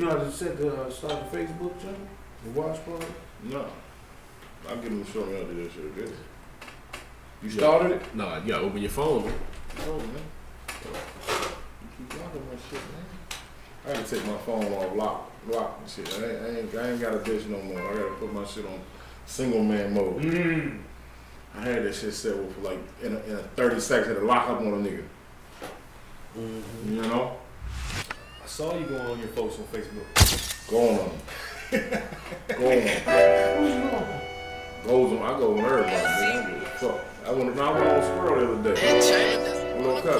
You know how to set the start the Facebook channel? The watch party? No. I'll give them a show me how to do that shit again. You started it? Nah, you gotta open your phone, man. Oh, man. You keep locking my shit, man. I had to take my phone off lock and shit. I ain't got a dish no more. I gotta put my shit on single man mode. I had that shit set for like in a 30 seconds to lock up on a nigga. You know? I saw you going on your folks on Facebook. Go on. Goes on. I go on everybody. I don't give a fuck. I went on Squirrel the other day. A little cut.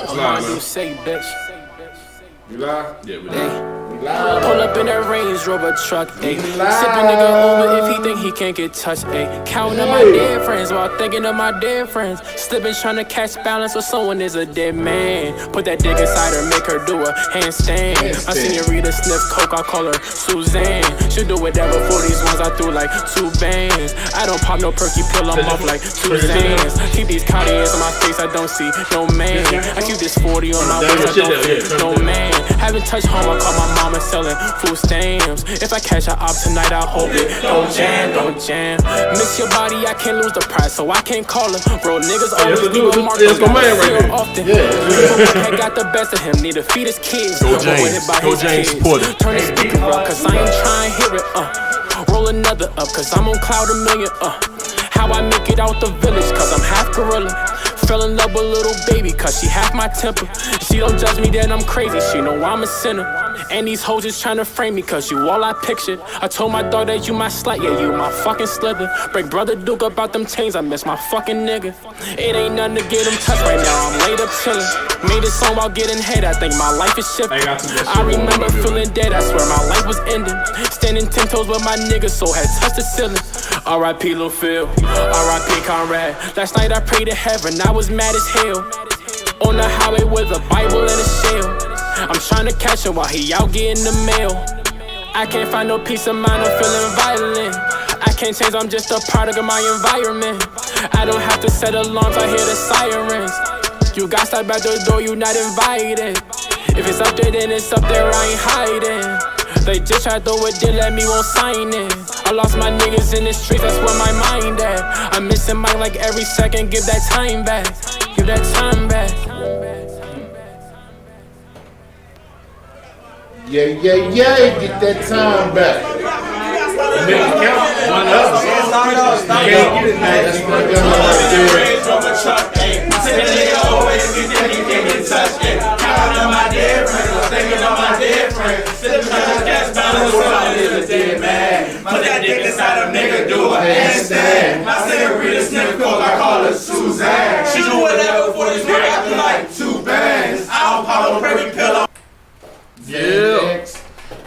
You lie? Yeah, we lie. We lie. Pull up in that Range Rover truck, ayy. Sippin' nigga over if he think he can't get touched, ayy. Counting up my dead friends while thinking of my dead friends. Slippin' trying to catch balance with someone is a dead man. Put that dick inside her, make her do a handstand. I seen her read a sniff coke, I call her Suzanne. She'll do whatever for these ones I threw like 2 bands. I don't pop no perky pill, I'm off like 2 Zans. Keep these Cartiers on my face, I don't see no man. I keep this 40 on my waist, I don't feel no man. Haven't touched home, I call my mama selling food stamps. If I catch her up tonight, I hope it don't jam, don't jam. Miss your body, I can't lose the price, so I can't call her. Bro, niggas always leave a mark. That's my man right here. Often. I got the best of him, need to feed his kids. Go James, go James, support it. Turn the speaker up, cause I ain't trying to hear it, Roll another up, cause I'm on cloud a million, How I make it out the village, cause I'm half gorilla. Fell in love with little baby, cause she half my temper. She don't judge me, then I'm crazy, she know I'm a sinner. And these hoes just tryna frame me, cause you all I pictured. I told my dog that you my slut, yeah, you my fucking slither. Break brother Duke about them chains, I miss my fucking nigga. It ain't nothing to get him touched right now, I'm laid up chillin'. Made a song while getting hate, I think my life is shifting. I remember feeling dead, I swear my life was ending. Standing 10 toes with my niggas, so had touched the ceiling. R.I.P. Lil Phil, R.I.P. Conrad. Last night I prayed to heaven, I was mad as hell. On the highway with a Bible and a shell. I'm trying to catch him while he out getting the mail. I can't find no peace of mind, I'm feeling violent. I can't change, I'm just a product of my environment. I don't have to set alarms, I hear the sirens. You got stop at the door, you not invited. If it's up there, then it's up there, I ain't hiding. They just tried to throw it, then let me won't sign it. I lost my niggas in the streets, that's where my mind at. I'm missing mine like every second, give that time back. Give that time back. Yeah, get that time back. Make it count. One up. You can't get it back. That's my gun right there. Sitting nigga always get in touch. Counting on my dead friends, thinking on my dead friends. Sitting trying to catch balance with all is a dead man. Put that dick inside a nigga, do a handstand. I said read a sniff coke, I call her Suzanne. She do whatever for this nigga after like 2 bands. I don't pop no perky pill. Yeah.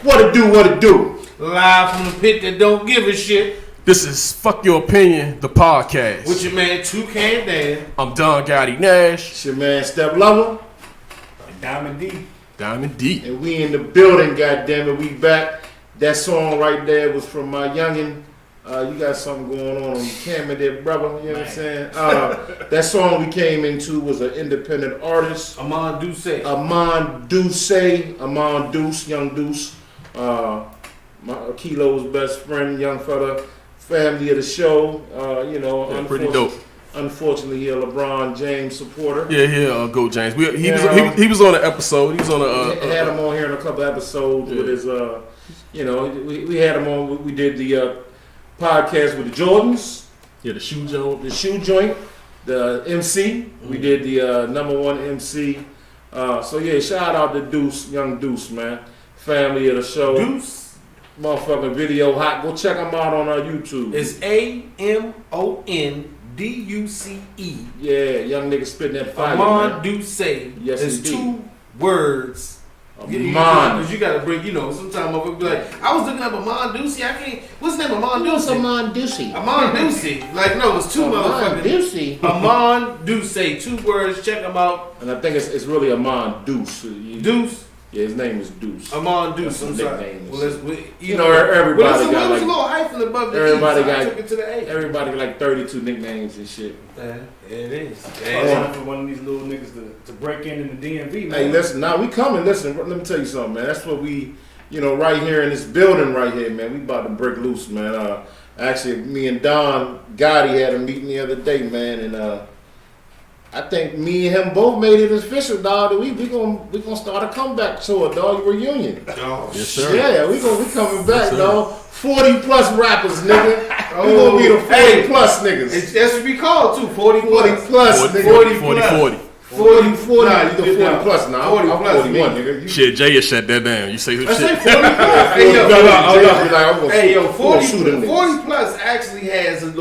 What it do? Live from the pit that don't give a shit. This is Fuck Your Opinion, the podcast. With your man, Toucan Dan. I'm Don Gotti Nash. It's your man, Step Lover. And Diamond D. Diamond D. And we in the building, goddammit, we back. That song right there was from my youngin'. You got something going on camera there, brother. You know what I'm saying? That song we came into was an independent artist. Amon Deuce, Young Deuce. My Kilo's best friend, young fella, family of the show. Yeah, pretty dope. Unfortunately, he a LeBron James supporter. Yeah, go James. He was on an episode. He was on We had him on here in a couple episodes with his. We had him on. We did the podcast with the Jordans. Yeah, the shoe joint. The MC. We did the #1 MC. Shout out to Deuce, Young Deuce, man. Family of the show. Deuce. Motherfucking video hot. Go check him out on our YouTube. It's AMONDUCE. Yeah, young nigga spitting that fire. Amon Deuce. Yes, it's indeed. 2 words. Amon. You gotta bring, sometimes I'll be like, I was looking up Amon Deuce. I can't. What's his name? Amon Deuce. Amon Deuce. Amon Deuce. Like, no, it's 2 motherfuckers. Deuce. Amon Deuce. 2 words. Check him out. And I think it's really Amon Deuce. Deuce. Yeah, his name is Deuce. Amon Deuce. I'm sorry. Nickname. Well, everybody got a little hyphen above the everybody E, so got I took it to the A. Everybody got like 32 nicknames and shit. Yeah, it is. Time for one of these little niggas to break in the DMV, man. Hey, listen, now we coming. Listen, let me tell you something, man. That's what we right here in this building right here, man. We about to break loose, man. Actually, me and Don Gotti had a meeting the other day, man, and I think me and him both made it official, dog. That we gonna start a comeback tour, dog. Reunion. Oh, Yes, sir. Yeah, we coming back, Yes, dog. 40 plus rappers, nigga. We gonna be the 40 plus niggas. That's what we call too. 40 plus, nigga. 40. 40, Nah, you you the did 40 not. plus now. 40 I'm plus, 41, me. nigga. You Shit, Jay shut that down. You say some I say shit. 40 plus. Hey, yo, Hey, yo, 40 shoot them niggas. 40 plus actually has some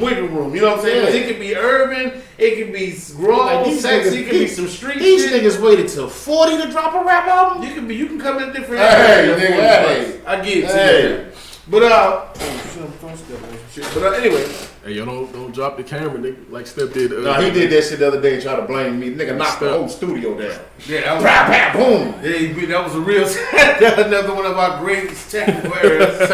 wiggle room. You know what I'm saying? 'Cause it could be urban, it could be grown, Like these sexy, niggas- it could be some street These shit. niggas waited till 40 to drop a rap album? You can come in different Hey, areas. nigga, 40 plus. hey. I get it to Hey. you. But anyway, Hey, yo, don't drop the camera, nigga. Like Step did. Nah, he did that shit the other day and tried to blame me. Nigga knocked the whole studio down. yeah, that was, Rap, rap, boom. yeah, that was a real another one of our greatest technical errors.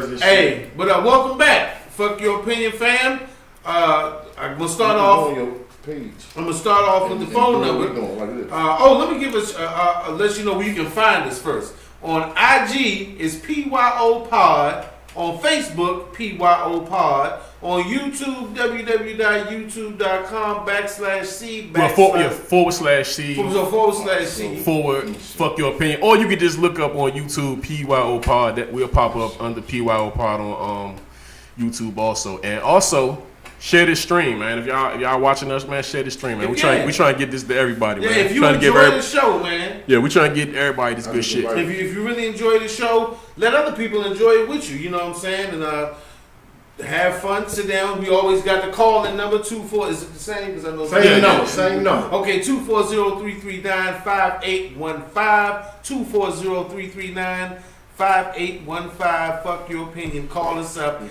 And shit. Hey, but welcome back. Fuck your opinion, fam. I'm gonna start off. On your page. I'm gonna start off with the phone number. Like this. Let me give us let you know where you can find us first. On IG is PYOPod. On Facebook, PYOPod. On YouTube, www.youtube.com/C /C. /C. Fuck your opinion. Or you can just look up on YouTube PYOPod. That will pop up under PYOPod on YouTube also. And also share this stream, man. If y'all watching us, man, share this stream, man. We trying to get this to everybody, man. If you trying to enjoy the show, man. Yeah, we trying to get everybody this good shit. If you really enjoy the show, let other people enjoy it with you. You know what I'm saying? And have fun, sit down. We always got the call-in number 24. Is it the same? Because I know Same number. Okay, 240-339-5815. 240-339-5815. Fuck your opinion. Call us up. We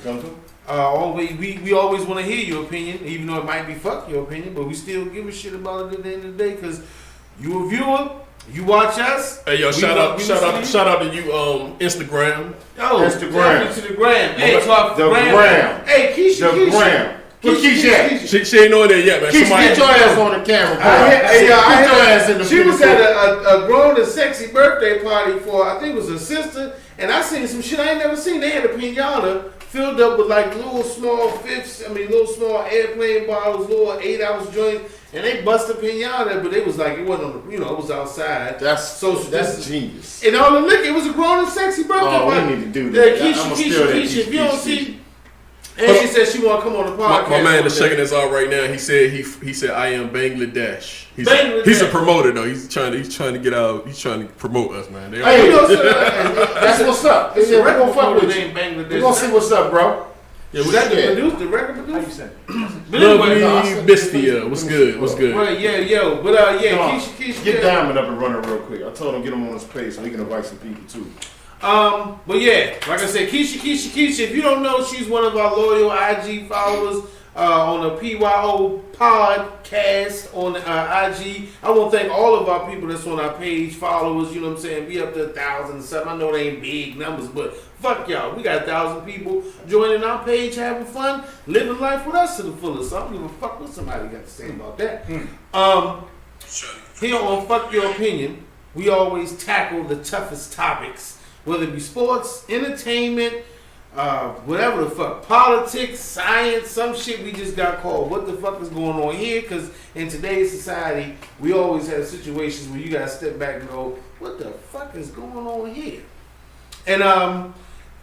always want to hear your opinion, even though it might be fuck your opinion, but we still give a shit about it at the end of the day because you a viewer, you watch us. Hey yo, shout out to you, Instagram. Oh, Instagram. To the gram. Hey, to our The gram. Hey, Keisha. The gram. Where Keisha at? She ain't know that yet, man. Keisha, get your ass on the camera, boy. Get your ass in the She was at a grown and sexy birthday party for, I think it was her sister, and I seen some shit I ain't never seen. They had a piñata filled up with like little small airplane bottles, little 8-ounce joints, and they bust a piñata, but it was like, it wasn't on the, it was outside. That's genius. And all the liquor, it was a grown and sexy birthday party. We need to do that. Yeah, Keisha, if you don't see, and she said she want to come on the podcast. My man is checking us out right now. He said I am Bangladesh. He's Bangladesh. a promoter though. He's trying to get out. He's trying to promote us, man. Hey, that's what's up. It's We're a record gonna fuck with named you. Bangladesh. We're gonna see what's up, bro. Yeah, Was that the record producer? How you say? But anyway, Lovely Bistia. What's good? right, Keisha. Get Diamond up and running real quick. I told him get him on his page so he can invite some people too. But yeah, like I said, Keisha. If you don't know, she's one of our loyal IG followers on the PYO podcast on IG. I want to thank all of our people that's on our page, followers. You know what I'm saying? We up to 1,000 and something. I know they ain't big numbers, but fuck y'all. We got 1,000 people joining our page, having fun, living life with us to the fullest. So I don't give a fuck what somebody got to say about that. Here on Fuck Your Opinion, we always tackle the toughest topics. Whether it be sports, entertainment, whatever the fuck, politics, science, some shit we just got called. What the fuck is going on here? Because in today's society, we always have situations where you gotta step back and go, what the fuck is going on here? And out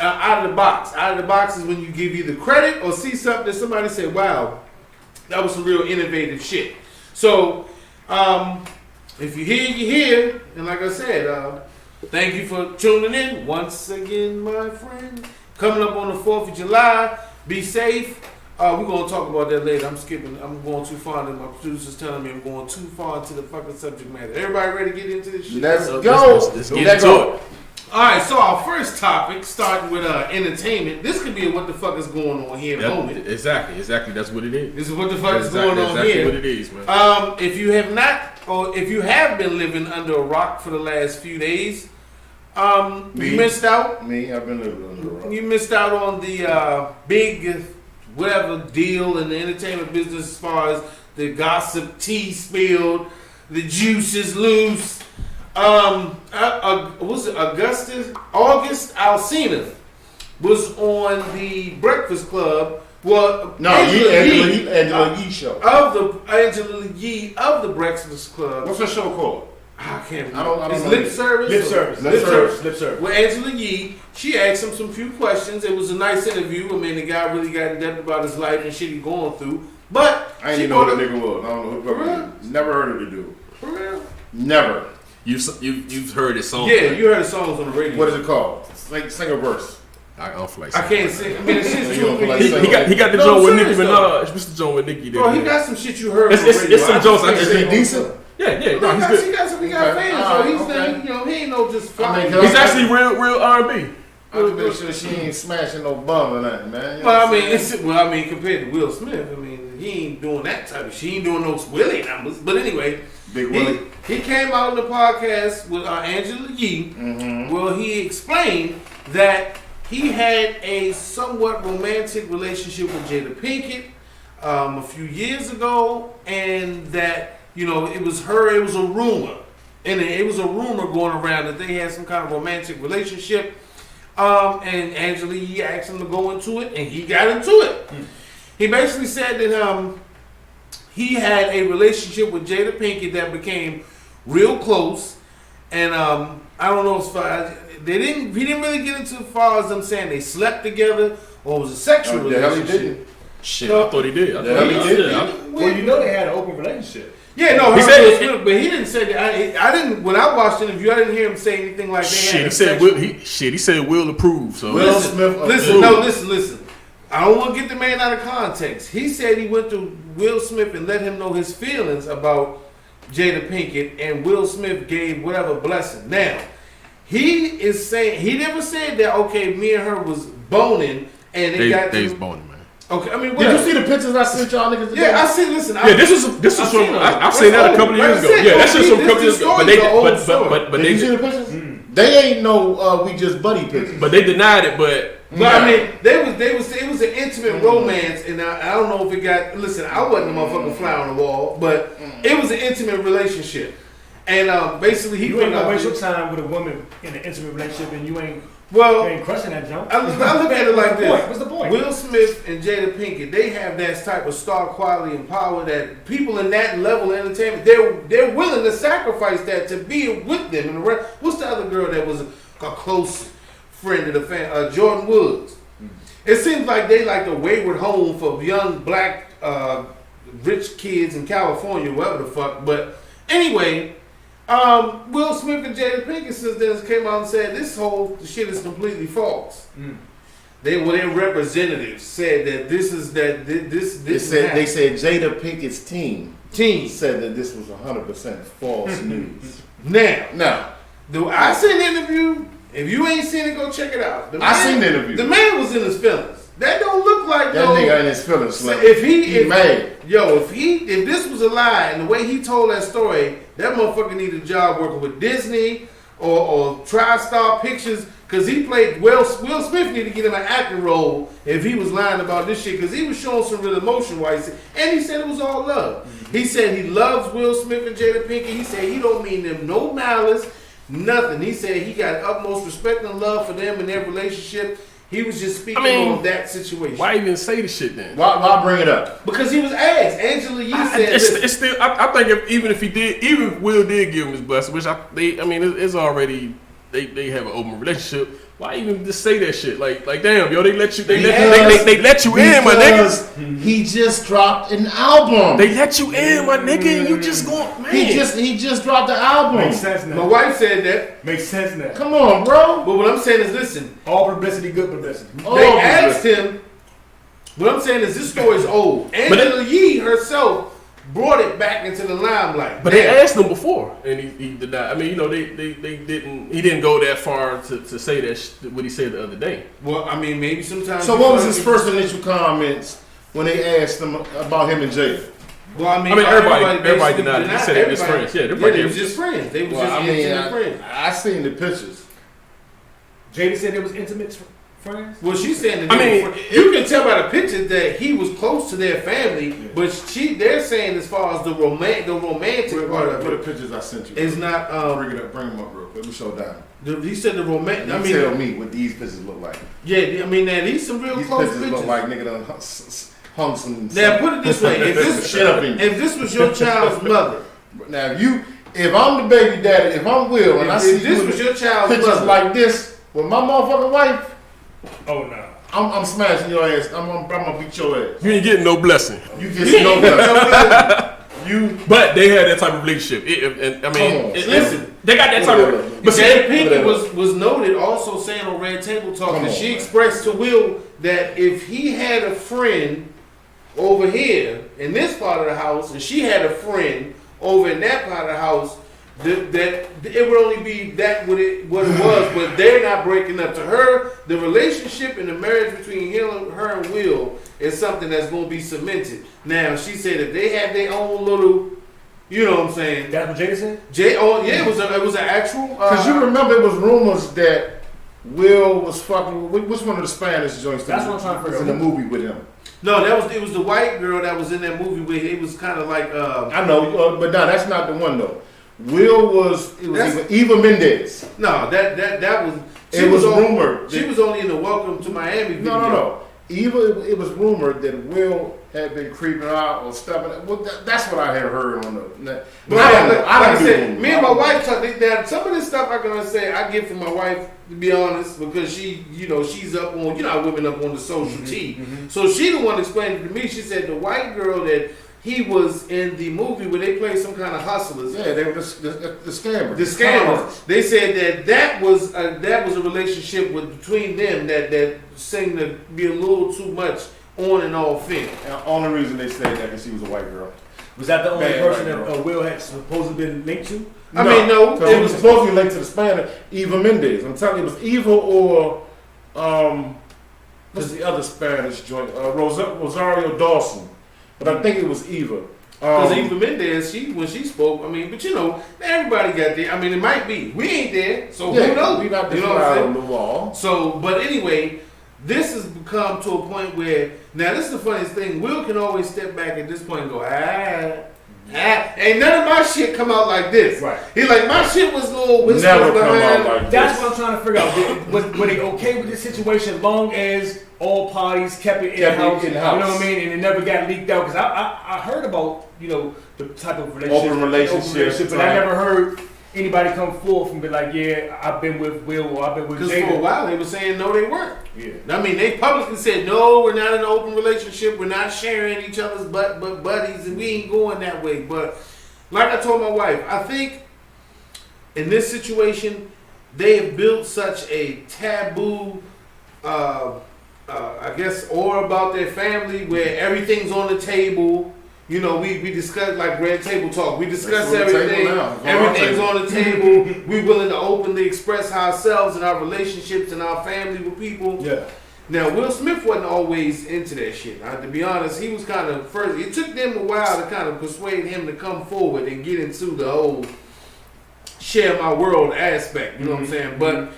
of the box is when you give either credit or see something that somebody said, wow, that was some real innovative shit. So if you hear, you hear. And like I said, thank you for tuning in once again, my friend. Coming up on the 4th of July. Be safe. We're going to talk about that later. I'm going too far. And my producer's telling me I'm going too far into the fucking subject matter. Everybody ready to get into this shit? Let's So go. let's get into it. All right, so our first topic, starting with entertainment. This could be a what the fuck is going on here moment. Exactly. That's what it is. This is what the fuck is going on exactly here. what it is, man. If you have not, or if you have been living under a rock for the last few days, you missed out. I've been living under a rock. You missed out on the big whatever deal in the entertainment business as far as the gossip tea spilled, the juice is loose. Was it August Alsina was on the Breakfast Club. Well, no, Angela Yee show. Angela Yee of the Breakfast Club. What's her show called? I can't remember. I don't It's know. Lip Service. Lip service. With Angela Yee, she asked him some few questions. It was a nice interview. I mean, the guy really got in depth about his life and shit he going through. But I ain't even know what the nigga was. I don't know who real? Never heard of the dude. For real? Never. You've heard his song. Yeah, you heard his songs on the radio. What is it called? Like sing a verse. I don't feel like I can't sing. I mean, the shit's You don't feel like too. singing? He got the No, joint with Nicki serious though. Minaj. What's the joint with Nicki? Bro, he got some shit you heard on the It's radio. some jokes I just just Is think he decent? Yeah, No, he's he good. got Okay. fans, All so he's right, okay. he ain't no just fly. I mean, He's actually real R&B. I have to make sure she ain't smashing no bum or nothing, man. You know Well, what I I'm mean, saying? compared to Will Smith, I mean, he ain't doing that type of shit. He ain't doing those Willie numbers. But anyway, Big Willie. he came out in the podcast with Angela Yee. Mm-hmm. Well, he explained that he had a somewhat romantic relationship with Jada Pinkett a few years ago, and that, you know, it was a rumor. And it was a rumor going around that they had some kind of romantic relationship. And Angela Yee asked him to go into it, and he got into it. He basically said that he had a relationship with Jada Pinkett that became real close, and I don't know as far as he didn't really get into as far as them saying they slept together or it was a sexual The hell he relationship. didn't. Shit, I thought he did. The hell he did. Well, you know they had an open relationship. Yeah, no, He he said- said, but he didn't say that. I didn't. When I watched the interview, I didn't hear him say anything like they Shit, had he a said sexual- he said Will approve. So Will Smith Listen, approved. listen. I don't want to get the man out of context. He said he went to Will Smith and let him know his feelings about Jada Pinkett, and Will Smith gave whatever blessing. Now, he is saying he never said that. Okay, me and her was boning, and it got they to was boning, man. Okay, I mean, Did whatever. you see the pictures I sent y'all niggas today? Yeah, I see. Listen, Yeah, this was from I've seen that a couple of years ago. Yeah, that's just from a couple of years ago. But Did they you see the pictures? They ain't no we just buddy pictures. but they denied it. But But I mean, it was an intimate romance, and I don't know if it got. Listen, I wasn't a motherfucking fly on the wall, but it was an intimate relationship, and basically he You ain't put gonna out waste your this- time with a woman in an intimate relationship, and you ain't crushing that jump. I look at it like this. What's the point? Will Smith and Jada Pinkett, they have that type of star quality and power that people in that level of entertainment, they're willing to sacrifice that to be with them. And what's the other girl that was a close friend of the fan? Jordan Woods. It seems like they like the wayward home for young black rich kids in California, wherever the fuck. But anyway, Will Smith and Jada Pinkett since then came out and said this whole shit is completely false. Their representatives said that They said Jada Pinkett's team team. said that this was 100% false news. Now, I seen the interview. If you ain't seen it, go check it out. I seen the interview. The man was in his feelings. That don't look like That nigga in his feelings. So Like, if this was a lie and the way he told that story, that motherfucker need a job working with Disney or TriStar Pictures, because he played Will Smith need to get him an acting role if he was lying about this shit, because he was showing some real emotion while he said, and he said it was all love. He said he loves Will Smith and Jada Pinkett. He said he don't mean them no malice, nothing. He said he got utmost respect and love for them and their relationship. He was just speaking on that situation. why even say the shit then? why bring it up? Because he was asked. Angela Yee said It's still. I think even if Will did give him his blessing, which it's already they have an open relationship. Why even just say that shit? Like damn, yo, they let you in, my nigga. He just dropped an album. They let you in, my nigga, and you just going, man. He just dropped the album. Makes sense now. my wife said that. Makes sense now. Come on, bro. But what I'm saying is, listen. All publicity, good publicity. They asked him. What I'm saying is, this story is old. Angela Yee herself brought it back into the limelight. But they asked him before, and he denied. I mean, you know, they didn't. He didn't go that far to say that what he said the other day. Well, I mean, maybe sometimes. So what was his first initial comments when they asked him about him and Jada? Well, I mean everybody denied it. He said they was friends. Yeah, they was just friends. They was just intimate friends. I seen the pictures. Jada said it was intimate friends? Well, she's saying that you can tell by the pictures that he was close to their family, but they're saying as far as the romantic part of the it pictures I sent you. is not. Bring them up real quick. Let me show down. He said the romantic. I mean, tell me what these pictures look like. Yeah, I mean, now these some real These close pictures pictures. look like nigga done hung some. Now put it this way: if this was your child's mother, now if I'm the baby daddy, if I'm Will, and I see this was your child's pictures mother like this with my motherfucking wife, Oh no. I'm smashing your ass. I'm gonna beat your ass. You ain't getting no blessing. You get no better. But they had that type of relationship. listen, they got that type of. But Jada Pinkett was noted also saying on Red Table Talk that she expressed to Will that if he had a friend over here in this part of the house and she had a friend over in that part of the house, that it would only be that what it was, but they're not breaking up. To her, the relationship and the marriage between her and Will is something that's going to be cemented. Now, she said if they have their own little, you know what I'm saying? That's what Jada said? It was an actual. Because you remember it was rumors that Will was fucking. Which one of the Spanish joints? That's what I'm trying to figure out. In the movie with him. No, it was the white girl that was in that movie where it was kind of like. I know, but no, that's not the one though. Will was Eva Mendes. No, that was. It was rumored. She was only in the Welcome to Miami video. No. Eva, it was rumored that Will had been creeping out or stuff. Well, that's what I had heard on the. But I don't say. Me and my wife talked that some of this stuff I'm gonna say I get from my wife, to be honest, because she's up on how women up on the social tea. So she the one explained it to me. She said the white girl that he was in the movie where they played some kind of hustlers. Yeah, they were the scammers. The scammers. They said that was a relationship between them that seemed to be a little too much on and off in. And the only reason they said that because she was a white girl. Was that the only person that Will had supposedly been linked to? No. It was supposed to be linked to the Spanish, Eva Mendes. I'm telling you, it was Eva or what's the other Spanish joint? Rosario Dawson. But I think it was Eva. Because Eva Mendes, when she spoke, but everybody got there. It might be. We ain't there, so who knows? We not on the wall. So, but anyway, this has become to a point where, now this is the funniest thing, Will can always step back at this point and go, ain't none of my shit come out like this. Right. He like, my shit was little whispers Never come behind. out like this. That's what I'm trying to figure out. Were they okay with this situation as long as all parties kept it in-house? You know what I mean? And it never got leaked out. Because I heard about, the type of relationship. Open relationship. But I never heard anybody come forth and be like, yeah, I've been with Will or I've been with Jada. Because for a while they were saying no, they weren't. Yeah. They publicly said, no, we're not in an open relationship. We're not sharing each other's but buddies, and we ain't going that way. But like I told my wife, I think in this situation, they have built such a taboo, I guess, aura about their family where everything's on the table. We discuss like Red Table Talk. We discuss everything. Everything's on the table. We're willing to openly express ourselves and our relationships and our family with people. Yeah. Now, Will Smith wasn't always into that shit. To be honest, he was kind of first. It took them a while to kind of persuade him to come forward and get into the whole share my world aspect. You know what I'm saying? But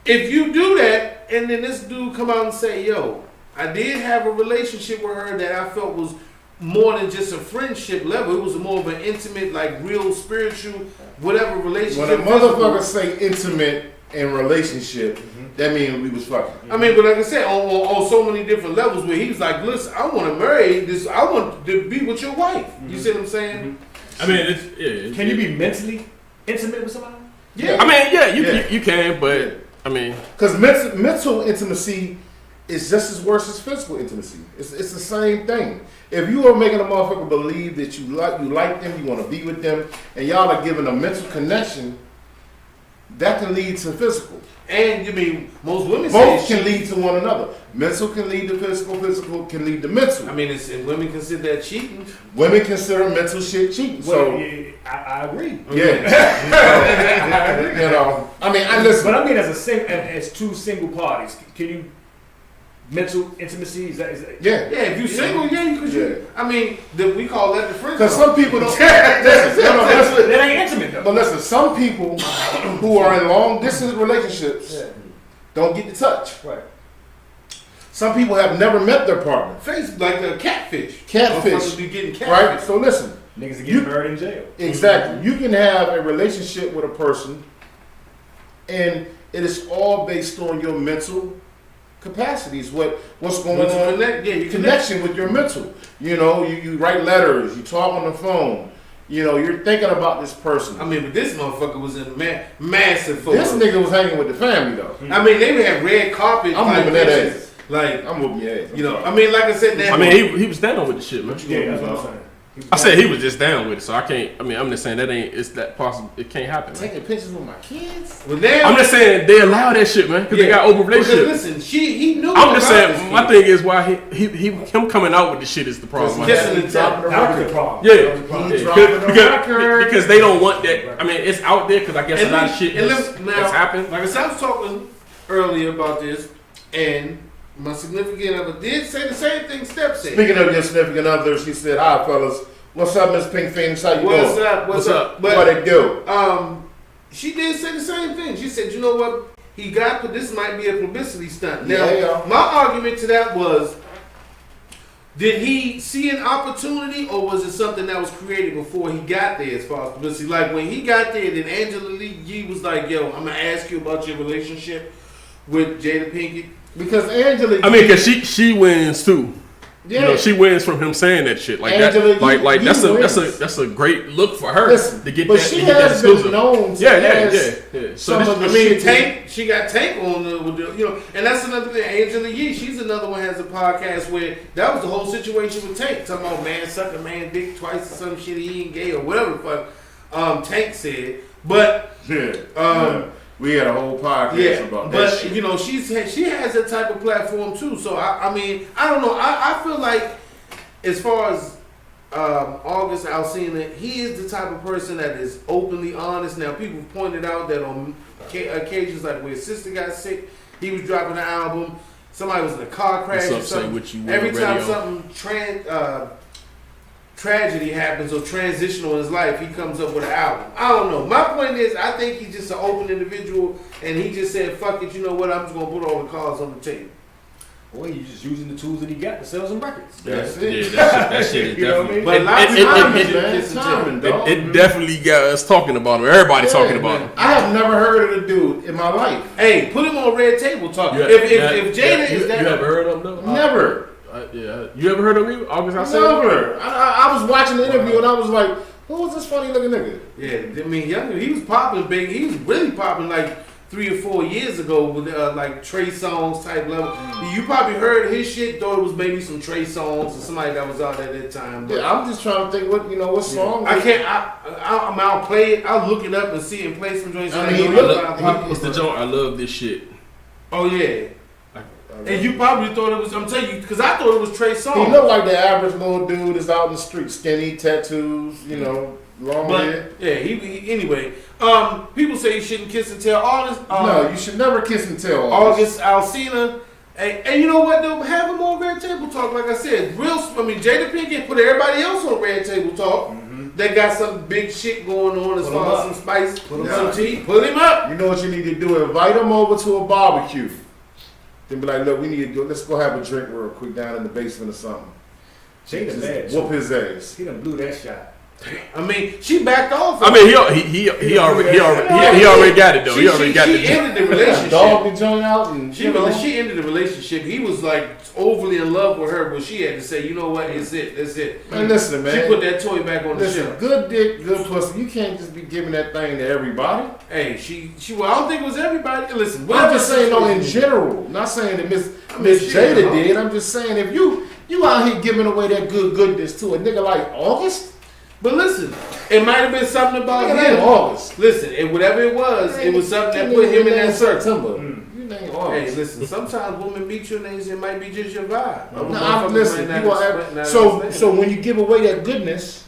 if you do that, and then this dude come out and say, "Yo, I did have a relationship with her that I felt was more than just a friendship level. It was more of an intimate, like real spiritual, whatever relationship." When a motherfucker say intimate and relationship, that means we was fucking. But like I said, on so many different levels, where he was like, "Listen, I want to marry this. I want to be with your wife." You see what I'm saying? Can you be mentally intimate with somebody? Yeah. You can, but because mental intimacy is just as worse as physical intimacy. It's the same thing. If you are making a motherfucker believe that you like them, you want to be with them, and y'all are giving a mental connection, that can lead to physical. And most women both can lead to one another. Mental can lead to physical. Physical can lead to mental. And women consider that cheating. Women consider mental shit cheating. Well, so I agree. Yeah. I listen. But as two single parties, can you? Mental intimacy is that? Yeah. If you single, we call that the friend. Because some people don't. That ain't intimate though. But listen, some people who are in long distance relationships don't get the touch. Right. Some people have never met their partner. Face like a catfish. Catfish. Be getting catfish. Right? So listen. Niggas are getting buried in jail. Exactly. You can have a relationship with a person, and it is all based on your mental capacities. What's going on? Connection with your mental. You know, you write letters, you talk on the phone. You know, you're thinking about this person. I mean, but this motherfucker was in massive photo. This nigga was hanging with the family though. I mean, they would have red carpet. I'm moving that ass. Like, I'm whooping your ass. You know, I mean, like I said, I mean, he was down with the shit, man. Yeah, that's what I'm saying. I said he was just down with it, so I can't. I mean, I'm just saying it's that possible. It can't happen. Man. Taking pictures with my kids. Well, now, I'm just saying they allow that shit, man, because they got open relationships. Listen, he knew. I'm just saying my thing is why him coming out with the shit is the problem. That was the problem. Yeah, because they don't want that. I mean, it's out there because I guess a lot of shit has happened. Like I said, I was talking earlier about this, and my significant other did say the same thing Steph said. Speaking of your significant other, she said, "Hi, fellas. What's up, Miss Pink Phoenix? How you doing? What's up? But, what it do?" She did say the same thing. She said, "You know what? He got, but this might be a publicity stunt." Now, my argument to that was, did he see an opportunity, or was it something that was created before he got there? As far as publicity, like when he got there, then Angela Yee was like, "Yo, I'm gonna ask you about your relationship with Jada Pinkett." Because Angela, I mean, because she wins too. Yeah, you know, she wins from him saying that shit like Angela, that. Like that's a great look for her to get but that. She to get has that been known to yeah. So this, Tank, she got Tank on the, you know, and that's another thing. Angela Yee, she's another one has a podcast where that was the whole situation with Tank, talking about man sucking man dick twice or some shit, he ain't gay or whatever the fuck Tank said, but we had a whole podcast about that shit. But you know, she has that type of platform too. So I mean, I don't know. I feel like as far as August Alsina, he is the type of person that is openly honest. Now, people pointed out that on occasions like where his sister got sick, he was dropping an album. Somebody was in a car crash or something. Every time something tragedy happens or transitional in his life, he comes up with an album. I don't know. My point is, I think he's just an open individual, and he just said, "Fuck it, you know what? I'm just gonna put all the cards on the table." Boy, he's just using the tools that he got to sell some records. That's it. Yeah, that shit is you know what I mean? But it definitely got us talking about him. Everybody talking about him. I have never heard of the dude in my life. Hey, put him on Red Table Talk. If Jada is that, you ever heard of him though? Never. You ever heard of me? August Alsina? Never. I was watching the interview and I was like, who was this funny looking nigga? Yeah, I mean, he was popping big. He was really popping like 3 or 4 years ago with like Trey Songz type level. You probably heard his shit, thought it was maybe some Trey Songz or somebody that was out at that time. But I'm just trying to think what song. I can't. I'll play it. I'll look it up and see and play some joints. It's the joint. I love this shit. Oh yeah. And you probably thought it was, I'm telling you, because I thought it was Trey Songz. He looked like the average little dude that's out in the street, skinny, tattoos, you know, long hair. Yeah, he anyway. People say you shouldn't kiss and tell. No, you should never kiss and tell. August Alsina. And you know what, though? Have him on Red Table Talk, like I said. Jada Pinkett put everybody else on Red Table Talk. Mm-hmm. They got some big shit going on as far as some spice, some tea. Put him up. You know what you need to do? Invite him over to a barbecue. Then be like, look, we need to let's go have a drink real quick down in the basement or something. Jada bad. Whoop his ass. He done blew that shot. I mean, she backed off. I mean, he already got it though. He already got it. She ended the relationship. Dog the joint out, and she ended the relationship. He was like overly in love with her, but she had to say, you know what, it's it. That's it. Man, listen, man. She put that toy back on the shelf. Good dick, good pussy. You can't just be giving that thing to everybody. Hey, well, I don't think it was everybody. Listen, I'm just saying though in general. Not saying that Miss Jada did. I'm just saying if you out here giving away that goodness to a nigga like August. But listen, it might have been something about him. August. Listen, whatever it was something that put him in that circle. September. You name August. Hey, listen, sometimes women meet your names, it might be just your vibe. So when you give away that goodness,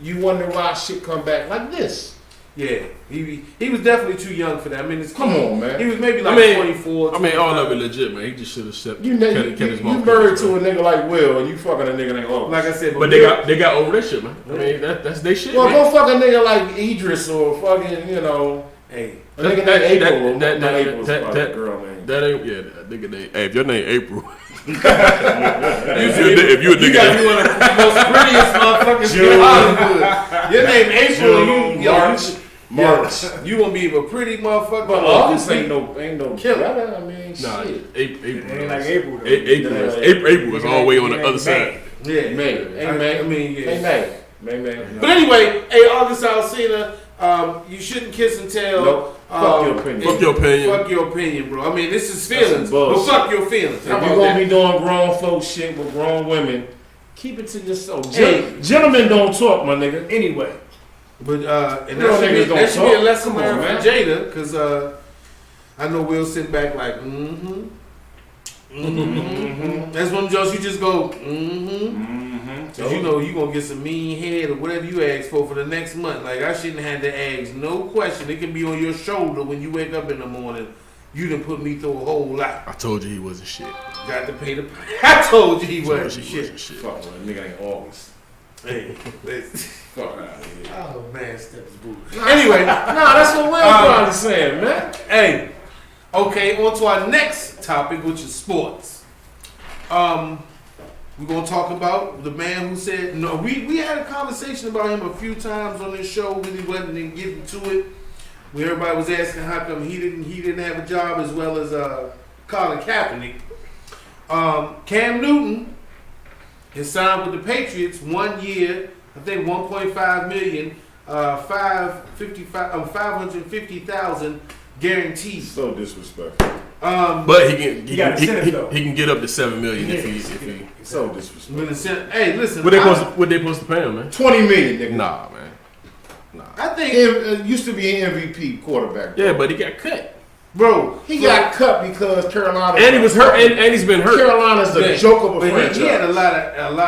you wonder why shit come back like this. Yeah, he was definitely too young for that. I mean, come on, man. He was maybe like 24. I mean, all of it legit, man. He just should have stepped. You married to a nigga like Will, and you fucking a nigga like August. Like I said, but they got over that shit, man. I mean, that's their shit. Well, man. go fuck a nigga like Idris or fucking, you know. Hey, I think that April. that girl name. That ain't that nigga name. Hey, if your name April, you if you a nigga, got to be one of the most prettiest motherfuckers in Hollywood. Your name April, March. You gonna be a pretty motherfucker. But August ain't no killer. I mean, nah, shit. April. It ain't like April. Though. April is all the way on the other side. Yeah, May. I mean, yeah. May. But anyway, hey, August Alsina, you shouldn't kiss and tell. Nope. Fuck your opinion. Fuck your opinion. Fuck your opinion, bro. I mean, this is feelings, but bullshit. fuck your feelings. If you're gonna be doing grown folk shit with grown women, keep it to yourself. Hey. Gentlemen don't talk, my nigga. Anyway. But and Real niggas don't that should be a talk. lesson Come on, learned for Jada, because I know we'll sit back like, That's one of those you just go, Cause you know you gonna get some mean head or whatever you ask for the next month. Like I shouldn't have to ask no question. It can be on your shoulder when you wake up in the morning. You done put me through a whole lot. I told you he wasn't shit. Got to pay the. I told you he wasn't shit. Fuck, man. Nigga ain't always. Hey, Fuck out of here. oh man, steps boo. Anyway, that's what we're probably saying, man. Hey, okay, on to our next topic, which is sports. We're gonna talk about the man who said no. We had a conversation about him a few times on this show when he wasn't even getting to it. Where everybody was asking how come he didn't have a job as well as Colin Kaepernick. Cam Newton is signed with the Patriots 1 year, I think $1.5 million, $550,000 guaranteed. So disrespectful. But he can get up to $7 million if he. So disrespectful. Hey, listen. What they supposed to pay him, man? $20 million, nigga. Nah, man. I think It used to be an MVP quarterback. Bro. Yeah, but he got cut. Bro, He got cut because Carolina. And he was hurt, and he's been hurt. Carolina's a joke of a franchise. He had a lot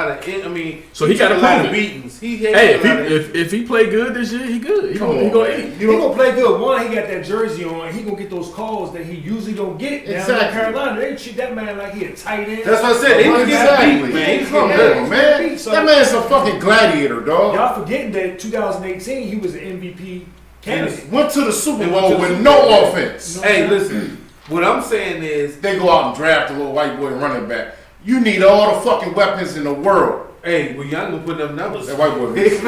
of. I mean, So he got a lot of prove it. beatings. If he play good this year, he good. He gonna eat. He gonna play good. One, he got that jersey on. He gonna get those calls that he usually don't get. Exactly. Down in Carolina, they treat that man like he a tight end. That's what I said. He was getting beat, man. Come on, man. That man's a fucking gladiator, dog. Y'all forgetting that 2018 he was an MVP candidate. Went to the Super Bowl with no offense. Hey, listen. What I'm saying is, They go out and draft a little white boy running back. You need all the fucking weapons in the world. hey, well, y'all gonna put them numbers. That white boy. Hey,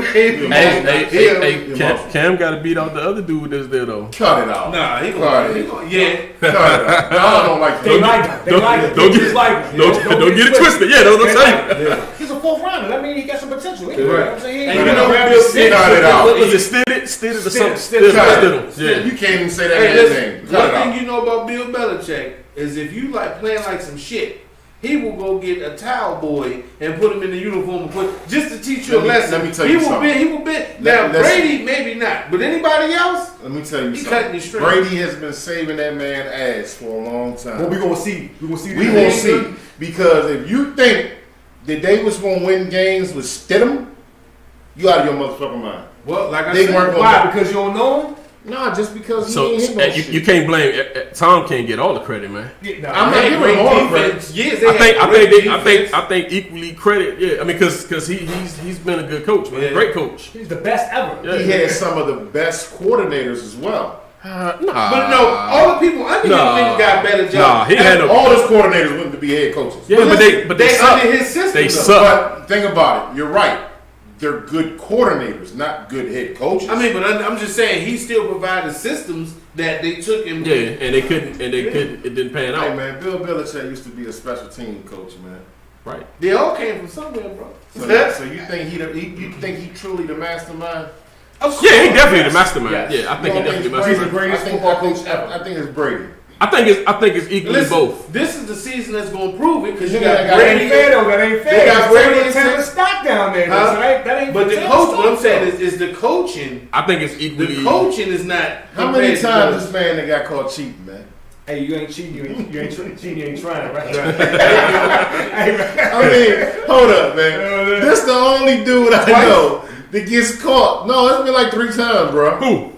Cam got to beat out the other dude that's there though. Cut it out. Nah, he Cut gonna, it. yeah. Cut it out. No, I don't like They that. like him. They like him. Don't They get just like him. Don't get it twisted. Yeah, don't say. He's a fourth rounder. That means he got some potential. Right. You know what I'm saying? And He you ain't know gonna grab Bill his Simmons- Cut it out. What was it? Stided or something? Stidham. Yeah. You can't even say that Hey, man's listen, name. Cut one it thing out. you know about Bill Belichick is if you like playing like some shit, he will go get a towel boy and put him in the uniform and put just to teach you a lesson. Let me tell you something. He will be. Now Brady maybe not, but anybody else, Let me tell you he cutting something. his string. Brady has been saving that man ass for a long time. But we gonna see. We gonna see. We gonna see. Because if you think that they was gonna win games with Stidham, you out of your motherfucking mind. Well, like I They said, weren't gonna- Why? Because you don't know him. Nah, just because So he ain't hit no you shit. can't blame Tom. Can't get all the credit, man. Yeah, I'm not they had giving great him all the credit. defense. Yes, they had I think equally credit. Yeah, I mean, because he's been a good coach, man. Yeah. Great coach. He's the best ever. Yeah. He had some of the best coordinators as well. Nah. But no, all the people under him got better jobs. Nah, he had All his coordinators went to be head coaches. Yeah, but they suck. under his system. They though. suck. But think about it. You're right. They're good coordinators, not good head coaches. I mean, but I'm just saying he still provided systems that they took him. Yeah, and they couldn't. It didn't pan hey out. man, Bill Belichick used to be a special team coach, man. Right. They all came from somewhere, bro. So you think you think he truly the mastermind? Yeah, he definitely the mastermind. Yes. Yeah, I think he definitely the He's the mastermind. greatest I football coach ever. I think it's Brady. I think it's equally Listen, both. this is the season that's going to prove it because you Yeah, got That ain't Brady. fair though. That ain't fair. They got Brady and Taylor stock down there. Huh? So that ain't. But the Taylor coach, what I'm stock, saying though. is the coaching. I think it's equally. The coaching is not. How many compared to times those. this man that got caught cheating, man? Hey, you ain't cheating. You ain't cheating. You ain't trying, right? I mean, hold up, man. This the only dude I know that gets caught. No, it's been like 3 times, bro. Who?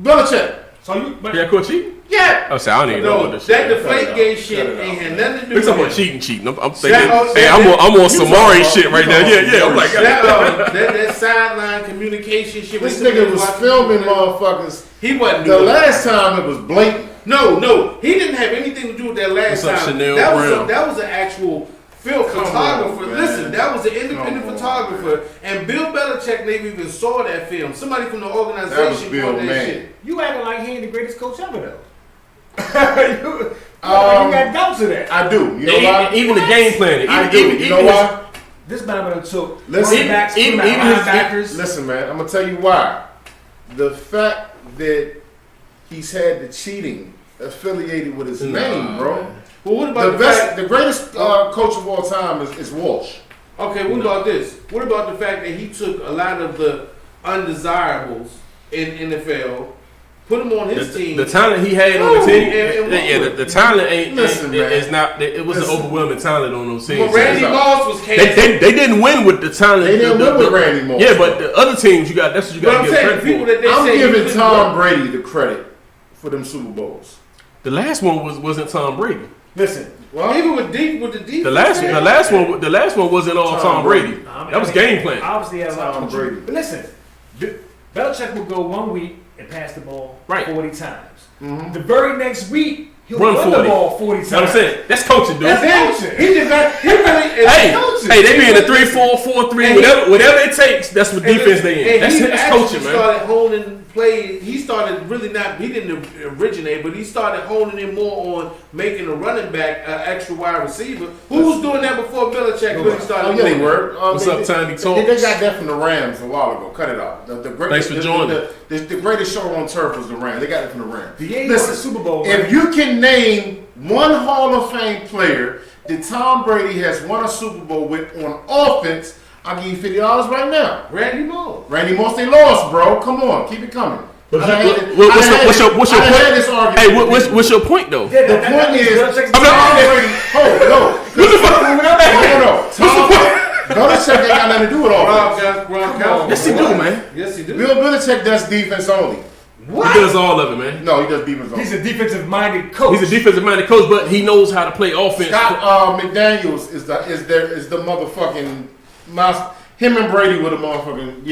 Belichick. So you. But, Yeah, coach cheating. Yeah. I don't even know No, what this that shit. Deflategate shit ain't had nothing to do We with talking about it. cheating. I'm thinking, That- hey, I'm on Samari shit right now. Yeah. I'm like, That sideline communication shit. This when nigga was watching filming people, motherfuckers. He wasn't The doing last time it was blatant. No, he didn't have anything to do with that last What's up, time. Chanel Brown? That was an actual film photographer. man. Listen, that was an independent Come on, photographer, and Bill Belichick never even saw that film. Somebody from the That was organization Bill, caught that man. shit. You acting like he ain't the greatest coach ever though. you got doubts of that. I do. You know why? even the game planning. I do. You know why? This man would have took Listen, running backs, even linebackers. Listen, man. I'm gonna tell you why. The fact that he's had the cheating affiliated with his name, bro. Man. Well, what about The greatest coach of all time is Walsh. Okay, what about this? What about the fact that he took a lot of the undesirables in NFL, put them on his team? The talent he had on the team, the talent Listen, man. it's not. It was an overwhelming talent on those teams. But Randy Moss was canceled. They didn't win with the talent. They didn't win with Randy Moss. Yeah, but the other teams, that's what you But got I'm to give saying the credit people for. that they I'm say giving he Tom Brady the credit for them Super Bowls. The last one wasn't Tom Brady. Listen, Well, even with the defense. The last one wasn't all Tom Brady. That was game plan. Obviously, had a lot Tom of Brady. But listen, Belichick would go 1 week and pass the ball Right. 40 times. The very next week, he'll Run run 40. the ball 40 times. That's what I'm saying. That's coaching, dude. That's coaching. He just got, he really is coaching. Hey, they be in a 3-4, 4-3, whatever it takes. That's what defense they in. That's coaching, man. Started honing play. He started really not. He didn't originate, but he started honing in more on making a running back extra wide receiver. Who was doing that before Belichick really started? Oh, yeah, they doing it? were. What's up, Tiny Talks? They got that from the Rams a while ago. Cut it off. The greatest, Thanks for joining. The greatest show on turf was the Rams. They got it from the Rams. The Yankees won the Super Bowl. If you can name one Hall of Fame player that Tom Brady has won a Super Bowl with on offense, I'll give you $50 right now. Randy Moss. Randy Moss, they lost, bro. Come on, keep it coming. What's your point? Hey, what's your point though? The point is, Belichick's Tom Brady. No. Belichick ain't got nothing to do with offense. Yes, he do, man. Yes, he do. Bill Belichick does defense only. What? He does all of it, man. No, he does defense only. He's a defensive-minded coach. He's a defensive-minded coach, but he knows how to play offense. Scott McDaniels is the motherfucking mouse. Him and Brady with a motherfucking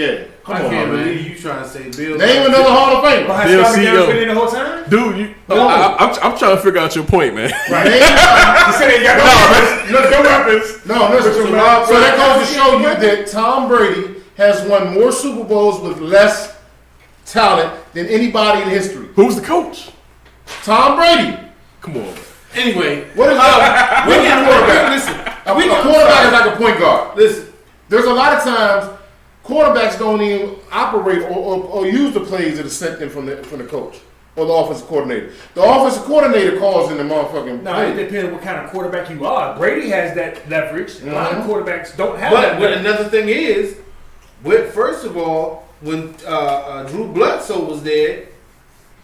Come I on, can't man. believe you trying to say Bill. Name another Hall of Famer. Has Bill Scott McDaniels CEO. been in the whole time? Dude, I'm trying to figure out your point, man. Name- He said he got no weapons. No, listen. So that goes to show you that Tom Brady has won more Super Bowls with less talent than anybody in history. Who's the coach? Tom Brady. Come on. Anyway, What is that? we get quarterback. Listen, A quarterback is like a point guard. listen. There's a lot of times quarterbacks don't even operate or use the plays that are sent in from the coach or the offensive coordinator. The offensive coordinator calls in the motherfucking No, it play. depends on what kind of quarterback you are. Brady has that leverage. A lot of quarterbacks don't have But that leverage. another thing is, first of all, when Drew Bledsoe was there,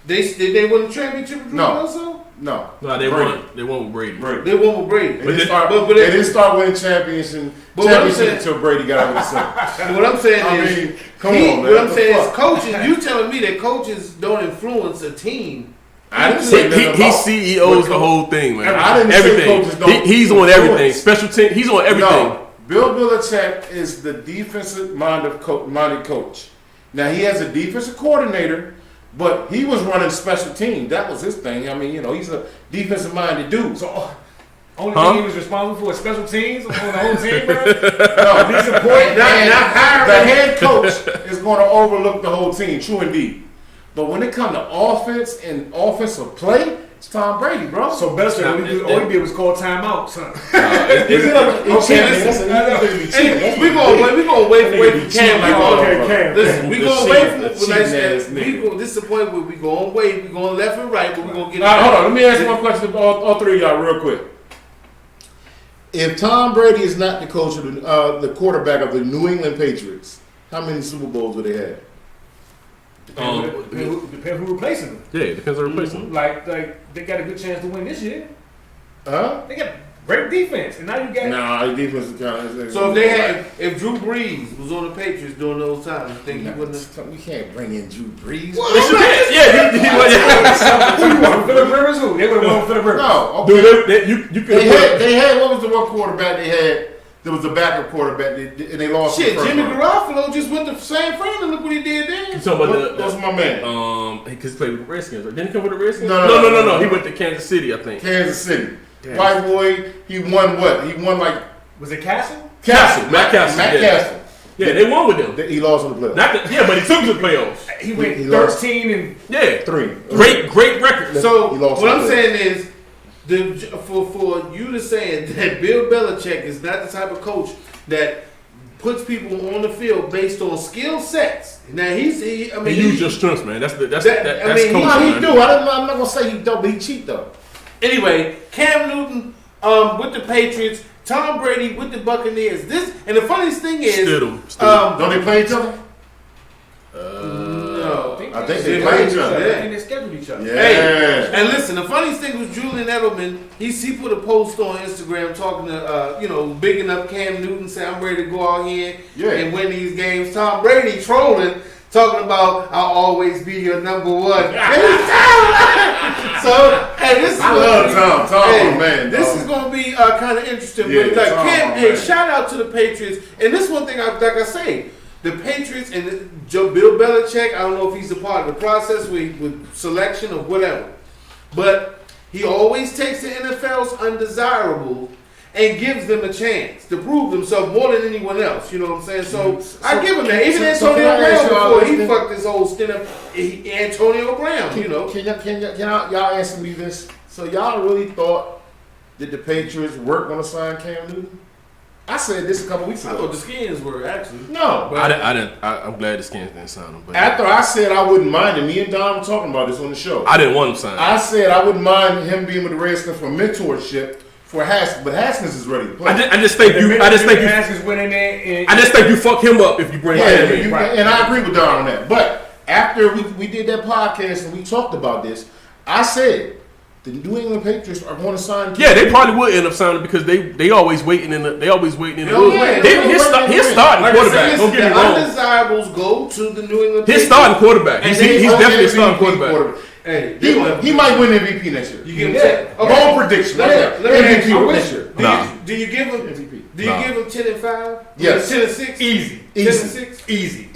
did they win the championship with Drew No. Bledsoe? No, No, they Brady. won with Brady. They won with Brady. They didn't But start winning championship But what I'm saying- until Brady got out of the center. what I'm saying I is, mean, come on, man. what I'm What saying the is, fuck? coaches. You telling me that coaches don't influence a team? I didn't say nothing He about CEOs what the whole thing, man. I didn't say Everything. coaches don't He's on everything. influence. Special team. He's on everything. No, Bill Belichick is the defensive-minded coach. Now, he has a defensive coordinator, but he was running special teams. That was his thing. I mean, he's a defensive-minded dude. So, only Huh? thing he was responsible for is special teams on the whole team, bro. No, He's important. Not hiring. the head coach is going to overlook the whole team. True indeed. But when it comes to offense and offensive play, it's Tom Brady, bro. So Belichick, all he did was call timeout, son. We gonna wait for Cam. Cam. Listen, we gonna wait for Cheating ass nigga. this is the point where we gonna wait. We going left and right, but we gonna get. All right, hold on. Let me ask you one question to all three of y'all real quick. If Tom Brady is not the coach of the quarterback of the New England Patriots, how many Super Bowls would they have? Depends who replacing him. Yeah, it depends on replacement. Like they got a good chance to win this year. Huh? They got Great defense, and now you got. Nah, the defense is kind of. So if they had, if Drew Brees was on the Patriots during those times, you think he wouldn't have? We can't bring in Drew Brees. Yes, you can. Yeah, Who you want? Phillip Rivers? Who? They would have won Phillip Rivers. No, okay. dude, you could. They had what was the one quarterback they had? There was a backup quarterback, and they lost. Shit, the first Jimmy round. Garoppolo just went to San Fran and look what he did then. You talking about That's my man. because he played with the Redskins. Right? Didn't he come with the Redskins? No. He went to Kansas City, I think. Kansas City. Damn. White boy, he won what? He won like Was it Castle? Matt Castle. Matt yeah. Castle. Yeah, they won with them. He lost in the playoffs. But he took to the playoffs. He went He lost. 13 and Yeah, 3. great record. So He lost what I'm the saying is, for you to say that Bill Belichick is not the type of coach that puts people on the field based on skill sets. Now he use your strengths, man. That's coaching. He do. I'm not gonna say he don't, but he cheat though. Anyway, Cam Newton with the Patriots, Tom Brady with the Buccaneers. And the funniest thing is, Don't they play each other? no. I think they play each other. I think they scheduled each other. Yeah. Hey, and listen, the funniest thing was Julian Edelman. He put a post on Instagram talking to bigging up Cam Newton, saying I'm ready to go out here and win these games. Tom Brady trolling, talking about I'll always be your number one. So hey, this is I love Tom. Man, this is gonna be kind of interesting. Yeah, But like Tom, Cam, man. hey, shout out to the Patriots. And this one thing, like I say. The Patriots and Bill Belichick, I don't know if he's a part of the process with selection or whatever, but he always takes the NFL's undesirable and gives them a chance to prove themselves more than anyone else. You know what I'm saying? So I give him that. Even Antonio Brown before he fucked this whole stint up, Antonio Brown. Can y'all answer me this? So y'all really thought that the Patriots weren't gonna sign Cam Newton? I said this a couple weeks I ago. thought the Skins were actually. No. I didn't. I'm glad the Skins didn't sign him. But After I said I wouldn't mind it, me and Don were talking about this on the show. I didn't want him signed. I said I wouldn't mind him being with the Redskins for mentorship for Haskins, but Haskins is ready to play. I just think you fuck him up if you bring him in. And I agree with Don on that. But after we did that podcast and we talked about this, I said the New England Patriots are going to sign. Yeah, they probably would end up signing because they always waiting in the. He's starting quarterback. Don't get me wrong. The undesirables go to the New England. His starting quarterback. He's definitely a starting quarterback. Hey, he might win MVP next year. You give him Bold prediction. MVP next year. Do you give him MVP? Do you give him 10-5? Yes. 10-6? Easy. 10-6? Easy.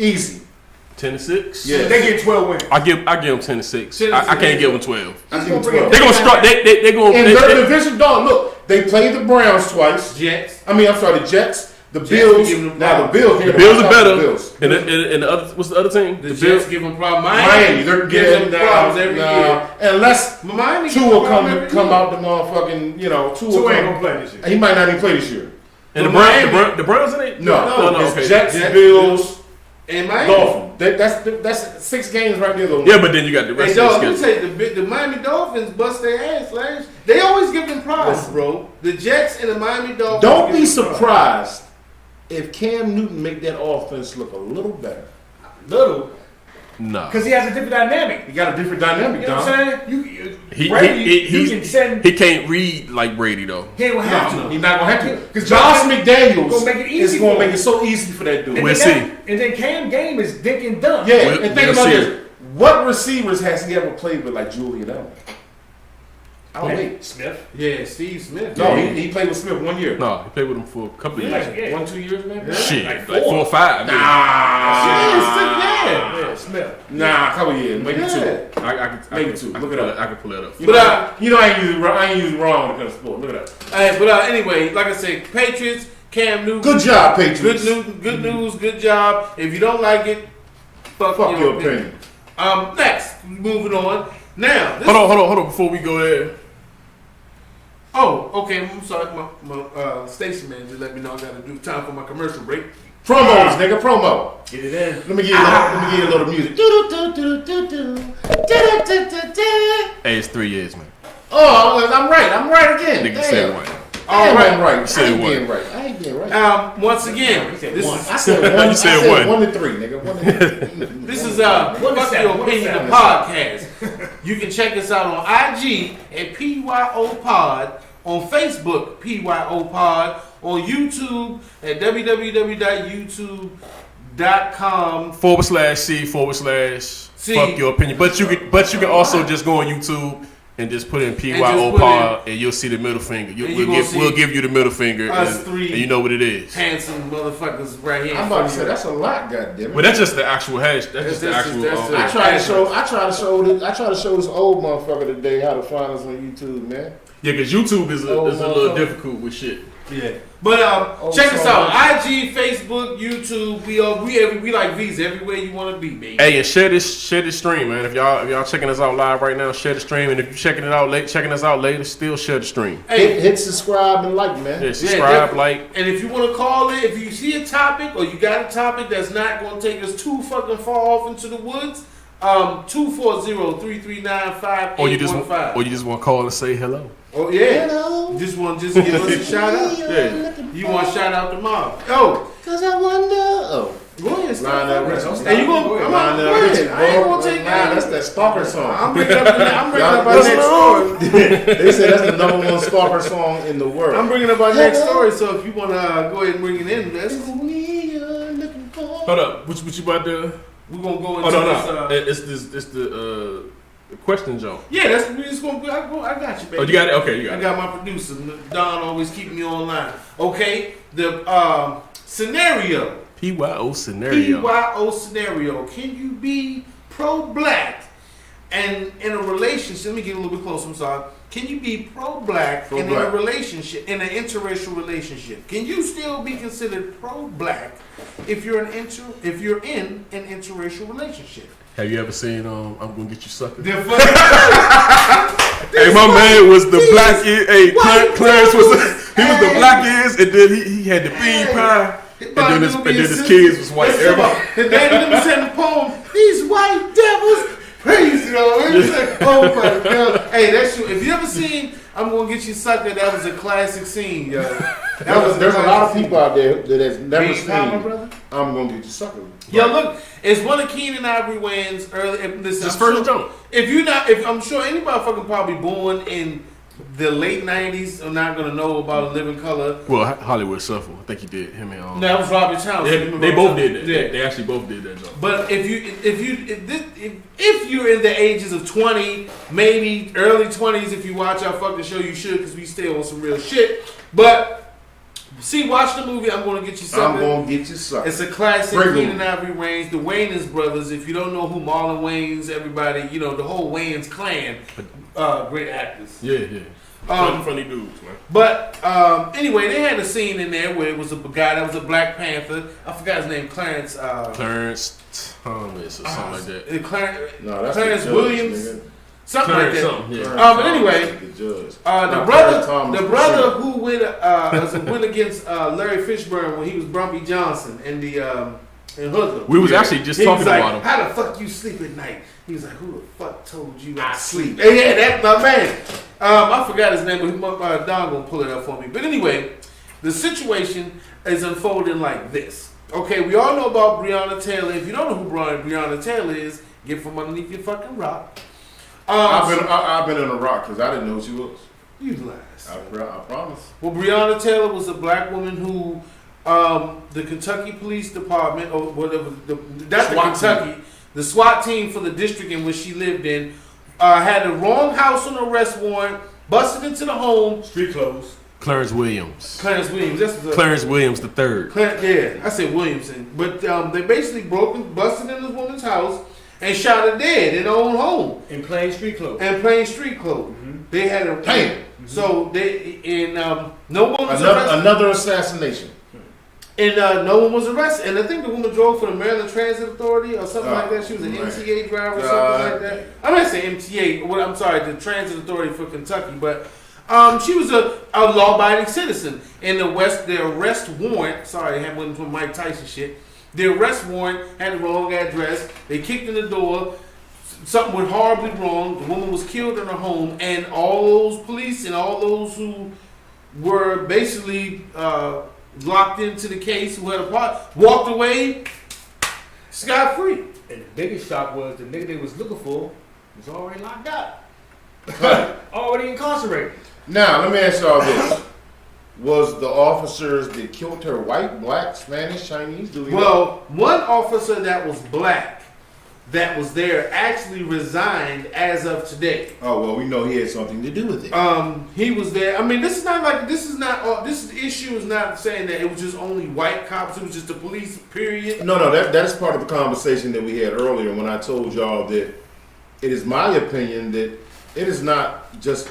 10-6. Yeah, they get 12 wins. I give him 10-6. I can't give him 12. I give him 12. They're gonna start. They're gonna. In their division, dog. Look, they played the Browns twice. Jets. The Jets. The Bills. Now the Bills. The Bills are better. And the other. What's the other team? The Jets give them problems. Miami. They're giving them problems every year. Unless Miami Tua come out the motherfucking. Tua ain't gonna play this year. He might not even play this year. And the Browns in it? No. It's Okay. Jets, Bills. And Miami. Dolphins. That's 6 games right there, though. Yeah, but then you got the rest of the schedule. The Miami Dolphins bust their ass last. They always give them problems, bro. The Jets and the Miami Dolphins. Don't be surprised if Cam Newton make that offense look a little better. No. Because he has a different dynamic. He got a different dynamic, You know what I'm saying? He can send. He can't read like Brady though. He ain't gonna have to. He's not gonna have to. Because Josh McDaniels gonna make it easy is gonna for make him. it so easy for that dude. We'll see. And then Cam game is dick and dumb. Yeah, and think about see. this. What receivers has he ever played with like Julian Edelman? I don't think. Smith. Yeah, Steve Smith. No, he played with Smith 1 year. No, he played with him for a couple of years. Like, yeah. 1-2 years, maybe? Shit, Like like 4 or 5. Yeah, Smith. Nah, a couple years, maybe 2. Maybe 2. Look it up. I can pull that up. But I ain't using wrong when it comes to sport. Look it up. But anyway, like I said, Patriots, Cam Newton. Good job, Patriots. Good news, good job. If you don't like it, fuck your opinion. Next, moving on. Now, Hold on. Before we go there. Oh, okay. I'm sorry. My station manager let me know I got to do time for my commercial break. Promos, nigga, promo. Get it in. Let me give you a little music. Hey, it's 3 years, man. Oh, I'm right again. Nigga said one. All right, I'm right. You said one. I ain't being right. Once again, I said 1. You said one. 1 to 3, nigga. 1 to 3. This is Fuck Your Opinion, the podcast. You can check us out on IG at PYOPod On Facebook, PYOPod. On YouTube at www.youtube.com/C/. Fuck your opinion. But you can also just go on YouTube and just put in PYOPod and you'll see the middle finger. We'll give you the middle finger and you know what it is. Handsome motherfuckers right here. I'm about to say that's a lot, goddamn. But that's just the actual hash. That's just the actual. I try to show this old motherfucker today how to find us on YouTube, man. Yeah, because YouTube is a little difficult with shit. Yeah. But check us out. IG, Facebook, YouTube. We like Visa everywhere you want to be, baby. Hey, and share this stream, man. If y'all checking us out live right now, share the stream. And if you're checking us out later, still share the stream. Hey, hit subscribe and like, man. Yeah, subscribe, like. And if you want to call it, if you see a topic or you got a topic that's not going to take us too fucking far off into the woods, 240-339-5815. Or you just want to call and say hello. Oh yeah. Hello. Just give us a shout out. Yeah. You want to shout out the mom? Oh. Cause I wonder. Oh. Go ahead, Line up, Rich. And you gonna Line up, Rich. I ain't gonna take that. That's that stalker song. I'm bringing up our next story. They said that's the #1 stalker song in the world. I'm bringing up our next story, so if you want to go ahead and bring it in, that's Hold up. What you about to? We're gonna go into It's the question jump. Yeah, that's we just gonna. I got you, baby. Oh, you got it. Okay, you got it. I got my producer Don always keeping me online. Okay, the scenario. PYO scenario. Can you be pro-black and in a relationship? Let me get a little bit closer. I'm sorry. Can you be pro-black and in a relationship, in an interracial relationship? Can you still be considered pro-black if you're in an interracial relationship? Have you ever seen I'm Gonna Get You Sucker? Hey, my man was the black ear. Hey, Clarence was the black ears, and then he had the bean pie, and then his kids was white. Everybody. And then let me send the poem. These white devils, praise you. Oh my God! Hey, that's you. If you ever seen I'm Gonna Get You Sucker, that was a classic scene, yo. There's a lot of people out there that has never seen I'm Gonna Get You Sucker. Yo, look, it's one of Keenan Ivory Wayans early. This first jump. If I'm sure anybody fucking probably born in the late '90s are not gonna know about A Living Color. Well, Hollywood Shuffle, I think he did him and that was Robert Townsend. They both did that. Yeah. They actually both did that job. But if you're in the ages of 20, maybe early 20s, if you watch our fucking show, you should, because we stay on some real shit. But watch the movie I'm Gonna Get You Sucker. I'm Gonna Get You Sucker. It's a classic. Keenan Ivory Wayans, the Wayans brothers. If you don't know who Marlon Wayans, everybody, the whole Wayans clan, great actors. Yeah. Funny dudes, man. But anyway, they had a scene in there where it was a guy that was a Black Panther. I forgot his name, Clarence Thomas or something like that. Clarence Williams. Nigga. Something like that. Yeah. But anyway, the brother who went against Larry Fishburne when he was Brumpy Johnson in the in Hoodlum. We was actually just talking about him. How the fuck you sleep at night? He was like, who the fuck told you I sleep? Yeah, that's my man. I forgot his name, but Don gonna pull it up for me. But anyway, the situation is unfolding like this. Okay, we all know about Breonna Taylor. If you don't know who Breonna Taylor is, get from underneath your fucking rock. I've been in a rock because I didn't know who she was. You lies. I promise. Well, Breonna Taylor was a black woman who the Kentucky Police Department or whatever, the SWAT team for the district in which she lived in had the wrong house on arrest warrant, busted into the home. Street clothes. Clarence Williams. That's Clarence Williams the third. Yeah, I said Williamson, but they basically busted in this woman's house and shot her dead in her own home. In plain street clothes. Mm-hmm. They had her paint. Mm-hmm. So no one was arrested. Another assassination. And no one was arrested. And I think the woman drove for the Maryland Transit Authority or something like that. She was an MTA driver or something like that. I'm not saying MTA. I'm sorry, the Transit Authority for Kentucky. But she was a law-abiding citizen. And the arrest warrant, sorry, I had one from Mike Tyson shit. The arrest warrant had the wrong address. They kicked in the door. Something went horribly wrong. The woman was killed in her home. And all those police and all those who were basically locked into the case, who had a part, walked away scot-free. And the biggest shock was the nigga they was looking for was already locked up. Already incarcerated. Now, let me ask y'all this. Was the officers that killed her white, black, Spanish, Chinese? Do we know? Well, one officer that was black that was there actually resigned as of today. Oh, well, we know he had something to do with it. He was there. I mean, this issue is not saying that it was just only white cops. It was just the police, period. No, that's part of the conversation that we had earlier when I told y'all that it is my opinion that it is not just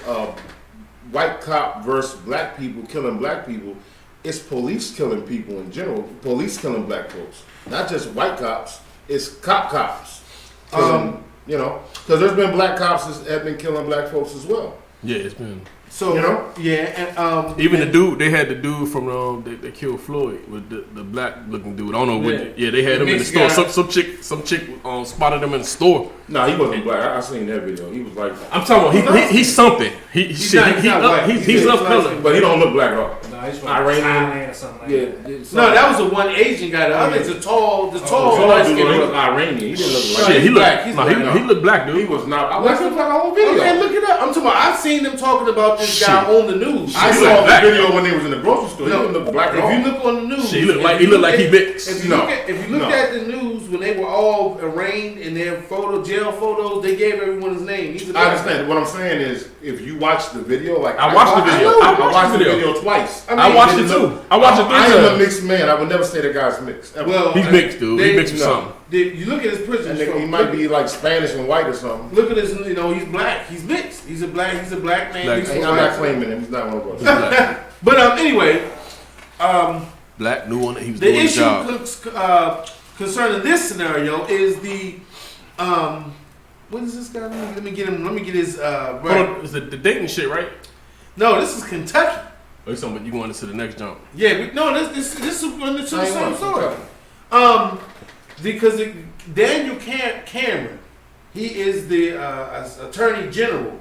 white cop versus black people killing black people. It's police killing people in general. Police killing black folks. Not just white cops. It's cops. You know, because there's been black cops that have been killing black folks as well. Yeah, it's been. So you know, yeah, and even the dude they had the dude from they killed Floyd with the black looking dude. I don't know what. Yeah, they had him in the store. Some chick spotted him in the store. No, he wasn't black. I seen that video. He was like, I'm talking about he's something. He's up color, but he don't look black at all. No, he's from Iranian Thailand or something like that. No, that was the one Asian guy. The other is the tall dude light-skinned looked Iranian. He didn't look like. Shit, he black. looked black, dude. He was not. I watched the whole video. Okay, look it up. I'm talking about. I've seen them talking about this guy on the news. I saw the video when they was in the grocery store. He didn't look black at all. If you look on the news, Shit, he looked like he mixed. If you looked at the news when they were all arraigned in their jail photos, they gave everyone his name. I understand. What I'm saying is, if you watch the video, like I watched the video. I watched the video twice. I watched it too. I watched it 3 times. I am a mixed man. I would never say the guy's mixed. Well, he's mixed, dude. He's mixed with something. You look at his prison. He might be like Spanish and white or something. Look at his. You know, he's black. He's mixed. He's a black man. I'm not claiming him. He's not one of us. But anyway, black new one. He was the doing his issue job. Concerning this scenario is the what is this guy name? Let me get his right. It's the dating shit, right? No, this is Kentucky. Oh, something you going to the next jump? Yeah, but no, this is the same story. Because Daniel Cameron, he is the Attorney General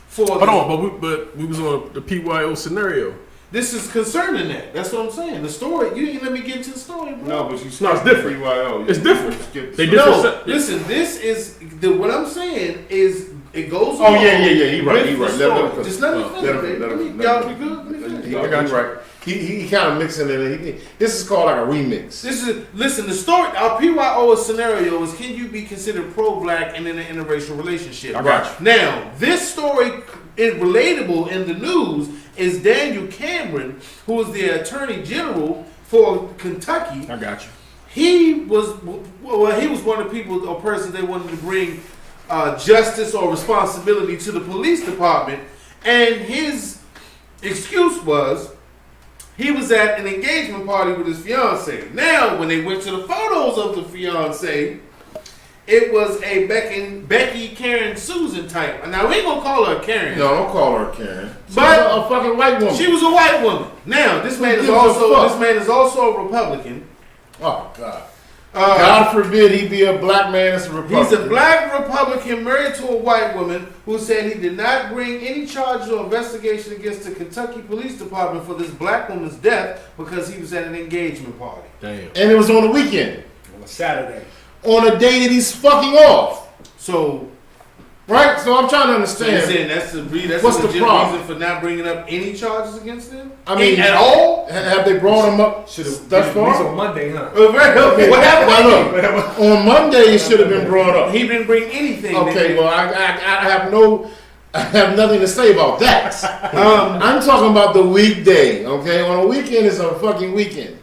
for. Hold on, but we was on the PYO scenario. This is concerning that. That's what I'm saying. The story. You didn't let me get into the story, bro. No, but it's different. PYO. It's different. They No, different. listen. This is what I'm saying is it goes. Oh yeah. He right. Just let me finish. Y'all be good. Let me finish. He right. He kind of mixing it. This is called like a remix. Listen. The story. Our PYO scenario is: can you be considered pro-black and in an interracial relationship? I got you. Now, this story is relatable in the news. Is Daniel Cameron, who is the Attorney General for Kentucky? I got you. He was one of the people or persons they wanted to bring justice or responsibility to the police department, and his excuse was he was at an engagement party with his fiance. Now, when they went to the photos of the fiance, it was a Becky, Karen, Susan type. Now, we ain't gonna call her Karen. No, don't call her Karen. But a fucking white woman. She was a white woman. Now, this man is also a Republican. Oh God! God forbid he be a black man as a Republican. He's a black Republican married to a white woman who said he did not bring any charges or investigation against the Kentucky Police Department for this black woman's death because he was at an engagement party. Damn. And it was on the weekend. On a Saturday. On a day that he's fucking off. So, right? So I'm trying to understand. That's what's the the problem? reason for not bringing up any charges against him? I mean, at all? Have they brought him up thus far? He's on Monday, huh? Okay, what happened? On Monday, it should have been brought up. He didn't bring anything. Okay, well, I have nothing to say about that. I'm talking about the weekday. Okay, on a weekend is a fucking weekend.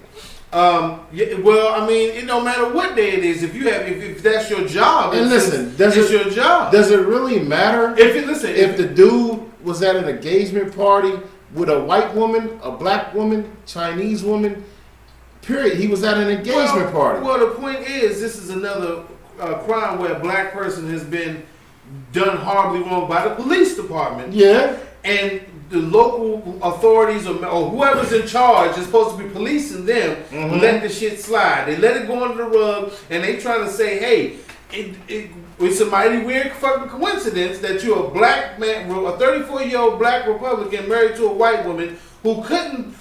Yeah, well, I mean, it don't matter what day it is. If that's your job, and listen, it's your job. Does it really matter? If the dude was at an engagement party with a white woman, a black woman, Chinese woman, period, he was at an engagement party. Well, the point is, this is another crime where a black person has been done horribly wrong by the police department. Yeah, and the local authorities or whoever's in charge is supposed to be policing them. Let the shit slide. They let it go under the rug, and they trying to say, "Hey, it's a mighty weird fucking coincidence that you're a black man, a 34-year-old black Republican married to a white woman who couldn't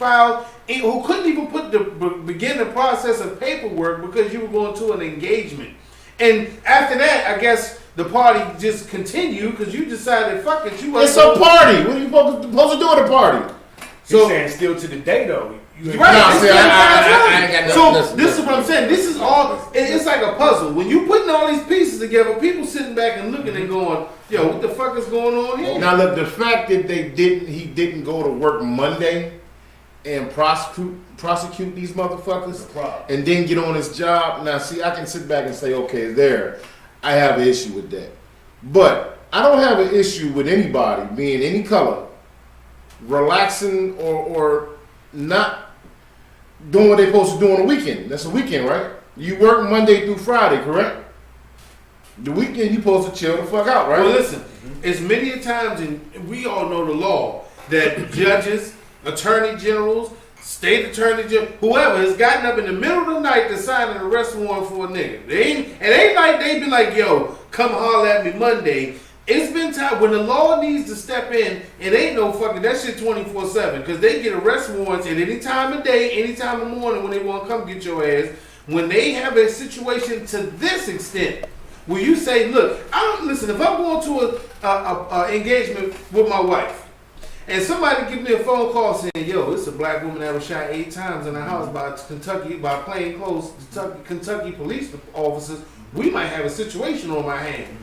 even begin the process of paperwork because you were going to an engagement." And after that, I guess the party just continue because you decided, fuck it, you It's a party. What are you supposed to do at a party? So saying still to the day though. Right. I ain't got nothing. So this is what I'm saying. This is all. It's like a puzzle. When you putting all these pieces together, people sitting back and looking and going, "Yo, what the fuck is going on here?" Now look, the fact that he didn't go to work Monday and prosecute these motherfuckers, and then get on his job. Now, see, I can sit back and say, okay, I have an issue with that, but I don't have an issue with anybody being any color, relaxing or not doing what they're supposed to do on the weekend. That's a weekend, right? You work Monday through Friday, correct? The weekend you supposed to chill the fuck out, right? Well, listen, as many a times, and we all know the law, that judges, attorney generals, state attorney general, whoever has gotten up in the middle of the night to sign an arrest warrant for a nigga. It ain't like they be like, yo, come holler at me Monday. It's been time when the law needs to step in. It ain't no fucking that shit 24/7 because they get arrest warrants at any time of day, any time of morning when they want to come get your ass. When they have a situation to this extent, where you say, look, I don't listen. If I'm going to a engagement with my wife, and somebody give me a phone call saying, yo, it's a black woman that was shot 8 times in a house by plainclothes Kentucky police officers, we might have a situation on my hand.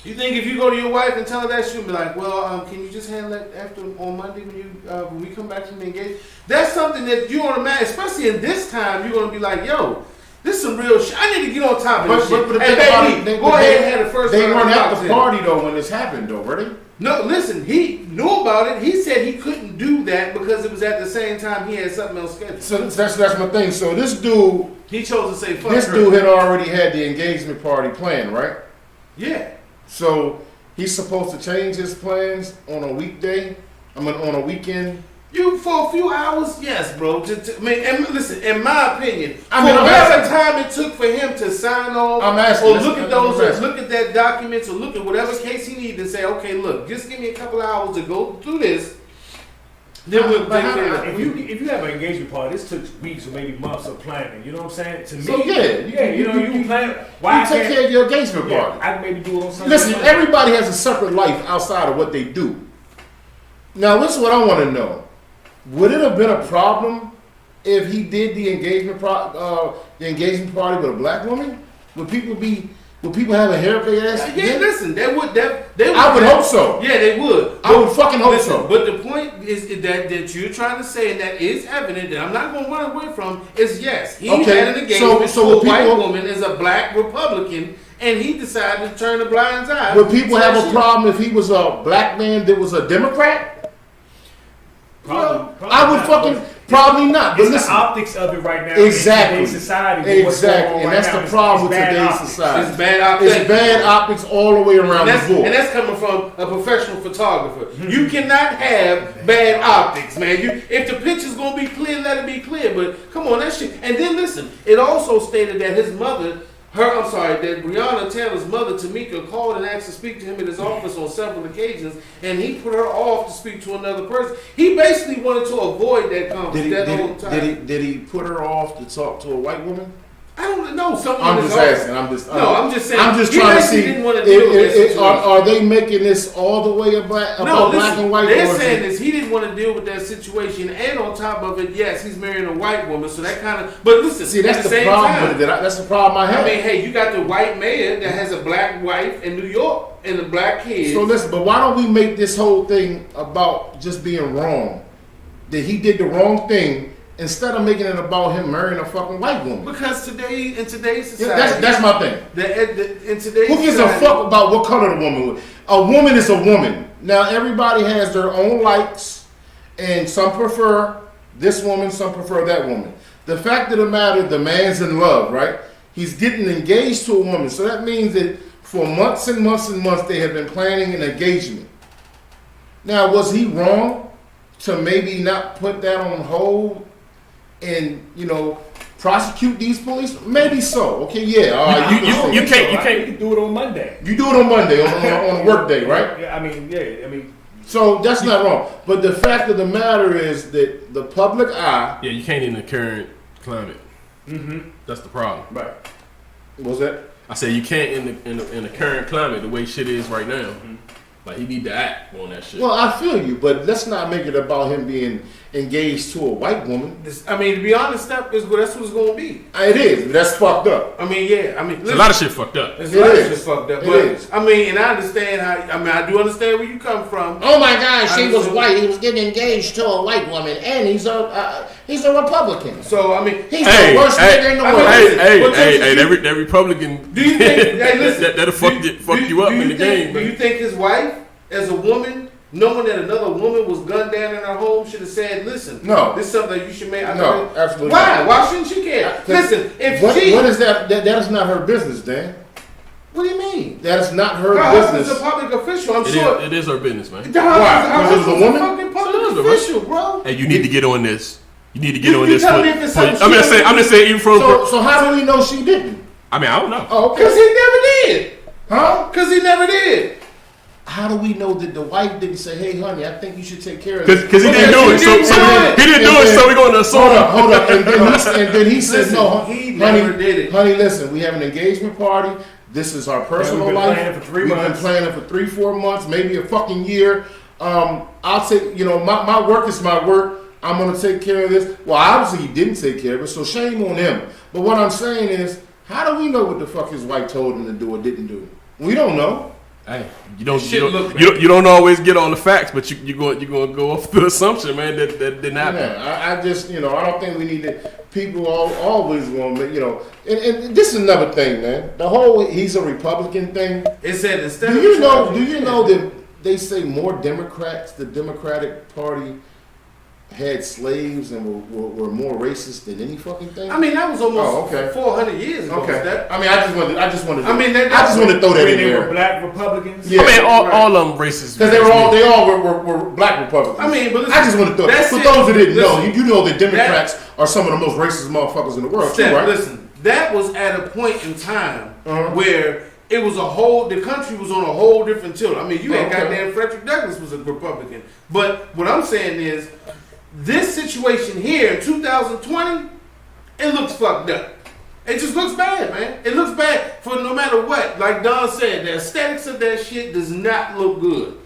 You think if you go to your wife and tell her that, she'll be like, well, can you just handle that after on Monday when we come back from the engagement? That's something that you're gonna imagine, especially in this time. You're gonna be like, yo, this is some real shit. I need to get on top of this shit. But hey, baby, go ahead and have the first. They weren't at the party though when this happened though, were they? No, listen, he knew about it. He said he couldn't do that because it was at the same time he had something else scheduled. So that's my thing. So this dude, he chose to say fuck this her. dude had already had the engagement party planned, right? Yeah. So he's supposed to change his plans on a weekday. I mean, on a weekend. You for a few hours, yes, bro. I mean, and listen. In my opinion, I mean, for whatever time it took for him to sign off, or look at those, or look at that documents, or look at whatever case he needed to say, okay, look, just give me a couple of hours to go through this. Then we'll take care of it. If you have an engagement party, this took weeks or maybe months of planning. You know what I'm saying? To So me, you plan. Why you take care of your engagement party. I can maybe do it on Sunday. Listen, everybody has a separate life outside of what they do. Now, this is what I want to know. Would it have been a problem if he did the engagement party with a black woman? Would people have a hair up their ass? Yeah, listen, they would. I would hope so. Yeah, they would. I would fucking hope so. But the point is that you're trying to say, and that is evident, that I'm not going to run away from, is yes, he had an engagement with a white woman as a black Republican, and he decided to turn a blind eye. Would people have a problem if he was a black man that was a Democrat? Probably I would probably not. But it's listen, the optics of it right now. Exactly. In today's society. Exactly. And that's the problem with today's society. It's bad optics. It's bad optics all the way around the board. And that's coming from a professional photographer. You cannot have bad optics, man. If the picture's gonna be clear, let it be clear. But come on, that shit. And then listen, it also stated that his mother, that Breonna Taylor's mother, Tamika, called and asked to speak to him in his office on several occasions, and he put her off to speak to another person. He basically wanted to avoid that conversation whole time. Did he put her off to talk to a white woman? I don't know. I'm just asking. I'm just saying. I'm just trying to see. Didn't want to deal with that situation. Are they making this all the way about black and white? They're saying this. He didn't want to deal with that situation, and on top of it, yes, he's marrying a white woman, so that kind of. But listen, see, that's the problem with it. That's the problem I have. I mean, hey, you got the white mayor that has a black wife in New York and a black kid. So listen, but why don't we make this whole thing about just being wrong? That he did the wrong thing. Instead of making it about him marrying a fucking white woman. Because in today's society... That's my thing. In today's Who gives a fuck about what color the woman was? A woman is a woman. Now, everybody has their own likes, and some prefer this woman, some prefer that woman. The fact of the matter, the man's in love, right? He's getting engaged to a woman. So that means that for months and months and months, they have been planning an engagement. Now, was he wrong to maybe not put that on hold and prosecute these police? Maybe so. Okay, yeah. You can't do it on Monday. You do it on Monday on a work day, right? Yeah, I mean. So that's not wrong. But the fact of the matter is that the public eye. Yeah, you can't in the current climate. Mm-hmm. That's the problem. Right. What's that? I said you can't in the current climate, the way shit is right now. Like he need to act on that shit. Well, I feel you, but let's not make it about him being engaged to a white woman. I mean, to be honest, that's what it's going to be. It is. But that's fucked up. I mean, yeah. I mean, a lot of shit fucked up. It's a lot of shit fucked up. It But is. I mean, and I understand how. I mean, I do understand where you come from. Oh my God, she was white. He was getting engaged to a white woman, and he's a Republican. So I mean, he's the worst nigga in the world. Hey, that Republican. Do you think? Hey, listen, that'll fuck you up in the game. Do you think his wife, as a woman, knowing that another woman was gunned down in her home, should have said, "Listen, no, this is something that you should make." No, absolutely. Why? Not. Why shouldn't she care? Listen, if what is that? That is not her business, Dan. What do you mean? That is not her business. business. It's a public official. I'm sure it is her business, man. Why? Her Because it's a woman. fucking public official, bro. Hey, you need to get on this. You need to get on You this. tell me if it's something I'm just saying, even from. So how do we know she didn't? I mean, I don't know. Oh, okay. Because he never did. Huh? Because he never did. How do we know that the wife didn't say, "Hey, honey, I think you should take care of this"? Because he didn't do it. So he didn't do it. So we're going to assume. Hold up. And then he said, Listen, "No, he never did it. Honey, listen, we have an engagement party. This is our personal life. We've been planning for 3-4 months, maybe a fucking year. I'll take, my work is my work. I'm gonna take care of this." Well, obviously he didn't take care of it, so shame on him. But what I'm saying is, how do we know what the fuck his wife told him to do or didn't do? We don't know. Hey, you don't always get all the facts, but you're going to go off the assumption, man, that didn't happen. Yeah, I just, I don't think we need to. People always want to, and this is another thing, man. The whole he's a Republican thing. It said instead. Do you know that they say more Democrats, the Democratic Party, had slaves and were more racist than any fucking thing? I mean, that was almost 400 years ago. Okay. I mean, I just wanted. I just wanted to throw that in They there. were black Republicans. Yeah. I mean, all of them racist. Because they all were black Republicans. I mean, but listen, I just want to throw that. For those that didn't know, you know that Democrats are some of the most racist motherfuckers in the world, too, right? Listen, that was at a point in time where it was the country was on a whole different tilt. I mean, you had goddamn Frederick Douglass was a Republican. But what I'm saying is, this situation here in 2020, it looks fucked up. It just looks bad, man. It looks bad for no matter what. Like Don said, the aesthetics of that shit does not look good.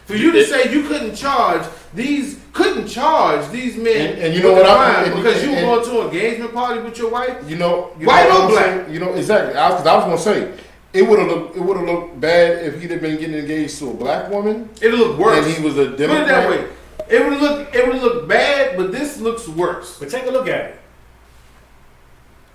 For you to say you couldn't charge these men and you know what because you were going to an engagement party with your wife, white or black, exactly. I was gonna say it would have looked bad if he'd have been getting engaged to a black woman. It would look worse. And he was a Democrat. Put it that way. It would look bad, but this looks worse. But take a look at it.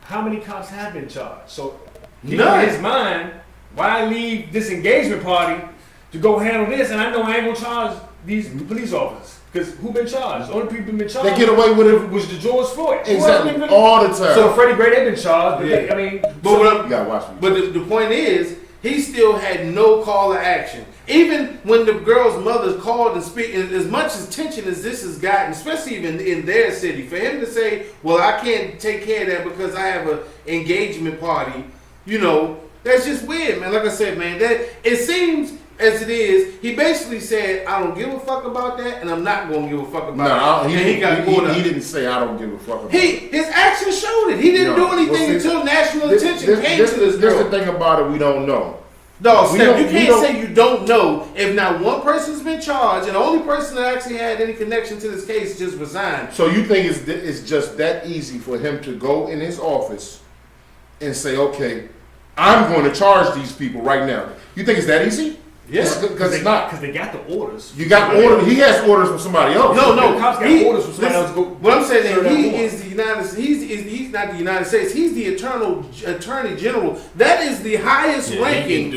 How many cops have been charged? So in his mind, why leave this engagement party to go handle this? And I know I ain't gonna charge these police officers because who been charged? The only people been charged. They get away with it. Was the George Floyd. Exactly. All the time. So Freddie Gray, they've been charged. But you gotta watch me. But the point is, he still had no call to action. Even when the girl's mother called and speak, as much as tension as this has gotten, especially even in their city, for him to say, "Well, I can't take care of that because I have an engagement party," that's just weird, man. Like I said, man, that it seems as it is. He basically said, "I don't give a fuck about that, and I'm not going to give a fuck about it." He didn't say, "I don't give a fuck about it." His actions showed it. He didn't do anything until national attention came to this girl. This the thing about it, we don't know. No, Steph, you can't say you don't know if not one person's been charged and the only person that actually had any connection to this case just resigned. So you think it's just that easy for him to go in his office and say, "Okay, I'm going to charge these people right now"? You think it's that easy? Yes, because it's not. Because they got the orders. You got orders. He has orders from somebody else. No, the cops got orders from somebody else. What I'm saying is he is the United States. He's not the United States. He's the Attorney General. That is the highest ranking.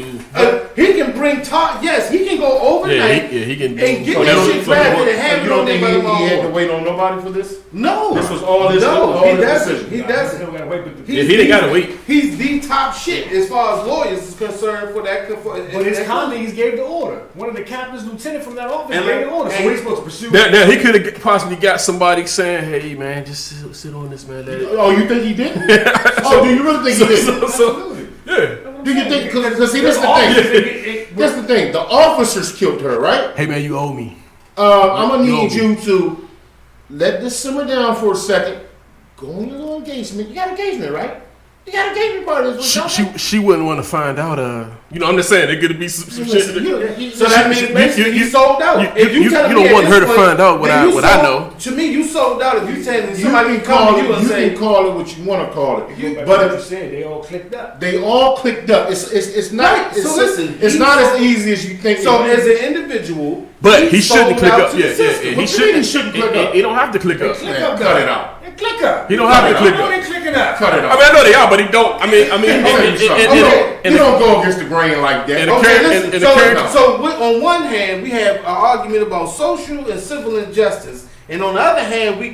He can bring talk. Yes, he can go overnight. He can. And get this shit drafted and have it on there. He had to wait on nobody for this. No, this was all this. No, he doesn't. He doesn't. He didn't gotta wait. He's the top shit as far as lawyers is concerned for that. But his colleagues gave the order. One of the captain's lieutenant from that office gave the order. So what are you supposed to pursue? Now he could have possibly got somebody saying, "Hey man, just sit on this, man." Oh, you think he did? Oh, do you really think he did? Yeah. Do you think? Because see, that's the thing. That's the thing. The officers killed her, right? Hey man, you owe me. I'm gonna need you to let this simmer down for a second. Go on your little engagement. You got engagement, right? You got a engagement party. She wouldn't want to find out. I'm just saying there could be some shit. So that means basically you sold out. If you don't want her to find out what I know. To me, you sold out. If you saying somebody you can come to you and you say, can call it what you want to call it. But you said they all clicked up. They all clicked up. It's not. Right, so listen, it's not as easy as you think. So as an individual, but he shouldn't click up. Yeah. He shouldn't click up. He don't have to click up. Cut it out. Click up. He don't have to click up. They clicking up. Cut it out. I mean, I know they are, but he don't. I mean, you don't go against the grain like that. So on one hand, we have an argument about social and civil injustice. And on the other hand, we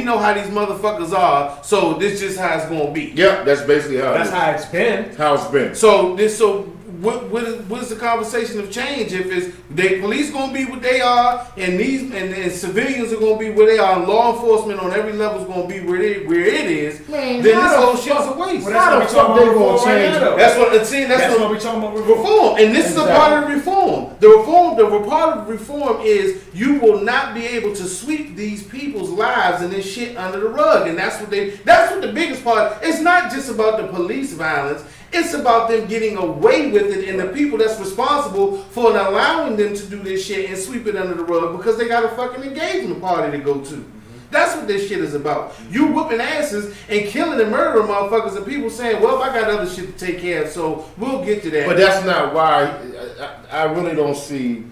know how these motherfuckers are, so this just how it's gonna be. Yeah, that's basically how it's been. How it's been. So what is the conversation of change if it's the police gonna be what they are and civilians are gonna be where they are and law enforcement on every level is gonna be where it is, man, then this whole shit's a waste. Well, that's what we're talking about change. That's what we're talking about reform. And this is a part of the reform. The part of reform is you will not be able to sweep these people's lives and this shit under the rug. And that's what the biggest part. It's not just about the police violence. It's about them getting away with it and the people that's responsible for allowing them to do this shit and sweep it under the rug because they got a fucking engagement party to go to. That's what this shit is about. You whooping asses and killing and murdering motherfuckers and people saying, well, I got other shit to take care of, so we'll get to that. But that's not why. I really don't see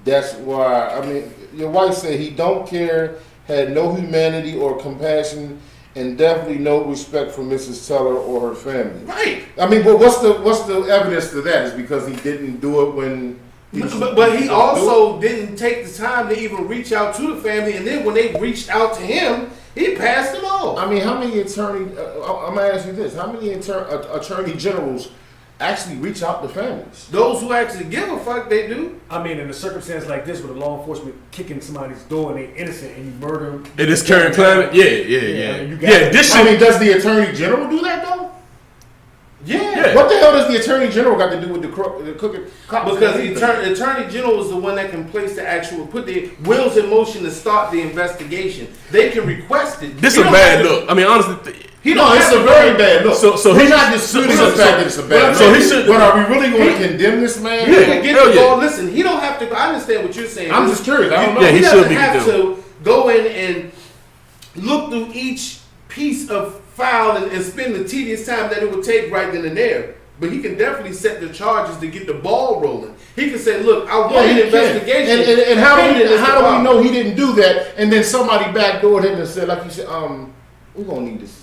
that's why. I mean, your wife said he don't care, had no humanity or compassion, and definitely no respect for Mrs. Teller or her family. Right. I mean, but what's the evidence to that? Is because he didn't do it when. But he also didn't take the time to even reach out to the family, and then when they reached out to him, he passed them all. I mean, how many attorney? I'm gonna ask you this: how many attorney generals actually reach out to families? Those who actually give a fuck, they do. I mean, in a circumstance like this, with a law enforcement kicking somebody's door and they're innocent and you murder them. In this current climate, yeah. Does the attorney general do that though? Yeah. What the hell does the attorney general got to do with the cooking? Because the attorney general is the one that can place the actual, put the wheels in motion to start the investigation. They can request it. This is a bad look. I mean, honestly. It's a very bad look. So he's not disputing the fact that it's a bad look. So he should. But are we really going to condemn this man? Listen, he don't have to. I understand what you're saying. I'm just curious. I don't know. Yeah, he should doesn't have to go in and look through each piece of file and spend the tedious time that it would take right then and there. But he can definitely set the charges to get the ball rolling. He can say, look, I want an investigation. And how do we know he didn't do that? And then somebody backdoored him and said, like you said, we're going to need this.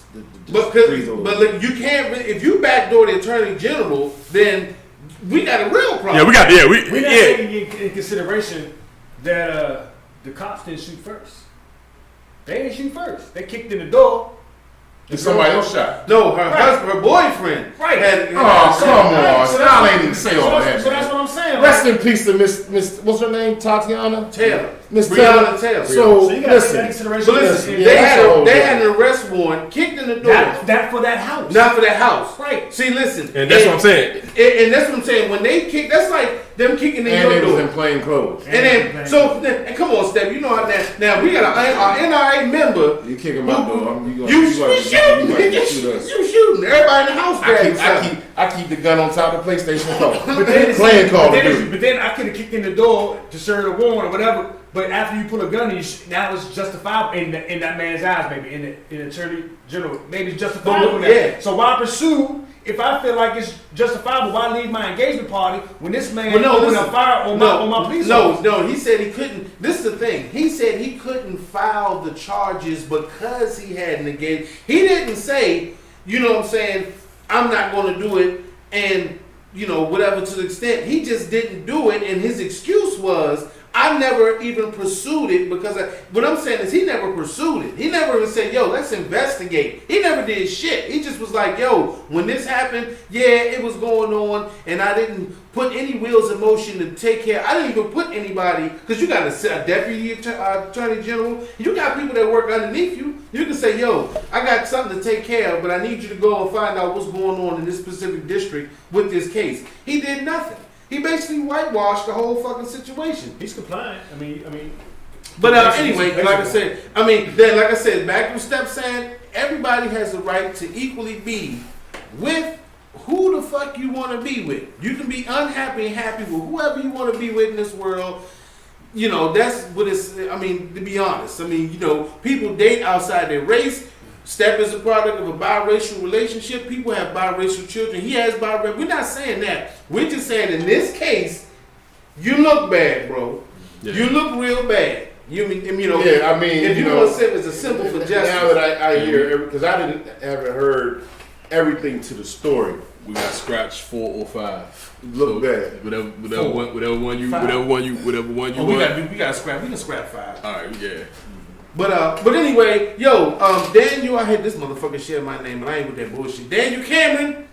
But look, you can't, if you backdoor the attorney general, then we got a real problem. Yeah, we're not taking in consideration that the cops didn't shoot first. They didn't shoot first. They kicked in the door. And somebody else shot. No, her boyfriend. Right. Come on. So I ain't even say all that. So that's what I'm saying. Rest in peace to Miss what's her name? Tatiana? Taylor. Miss Taylor. So you got to take consideration. They had an arrest warrant, kicked in the door. Not for that house. Not for that house. Right. See, listen. And that's what I'm saying. And that's what I'm saying. When they kick, that's like them kicking in your door. And they was in plain clothes. And come on, Steph. You know how now we got our NRA member. You kick him out door. You shooting. Everybody in the house. I keep the gun on top of the PlayStation 4. Playing Call of Duty. But then I could have kicked in the door to serve a warrant or whatever. But after you pull a gun, now it's justifiable in that man's eyes, maybe in the attorney general, maybe it's justifiable. Yeah. So why pursue? If I feel like it's justifiable, why leave my engagement party when this man opened a fire on my police officer? No, he said he couldn't. This is the thing. He said he couldn't file the charges because he had an engagement. He didn't say, you know what I'm saying, I'm not going to do it and, whatever to the extent. He just didn't do it, and his excuse was, I never even pursued it because what I'm saying is he never pursued it. He never even said, yo, let's investigate. He never did shit. He just was like, yo, when this happened, yeah, it was going on and I didn't put any wheels in motion to take care. I didn't even put anybody, because you got a deputy attorney general. You got people that work underneath you. You can say, yo, I got something to take care of, but I need you to go and find out what's going on in this specific district with this case. He did nothing. He basically whitewashed the whole fucking situation. He's compliant. I mean, But anyway, like I said, back to Steph saying, everybody has the right to equally be with who the fuck you want to be with. You can be unhappy and happy with whoever you want to be with in this world. You know, that's what it's, I mean, to be honest. I mean, you know, people date outside their race. Steph is a product of a biracial relationship. People have biracial children. He has biracial. We're not saying that. We're just saying in this case, you look bad, bro. Yeah. You look real bad. You know, yeah, I mean, if you want to say it's a simple for justice. Now that I hear, because I haven't heard everything to the story. We got scratched 4 or 5. Look bad. Whatever one you we want. We got scrap. We can scrap 5. All right, yeah. But anyway, Daniel, I had this motherfucker share my name, and I ain't with that bullshit. Daniel Cameron,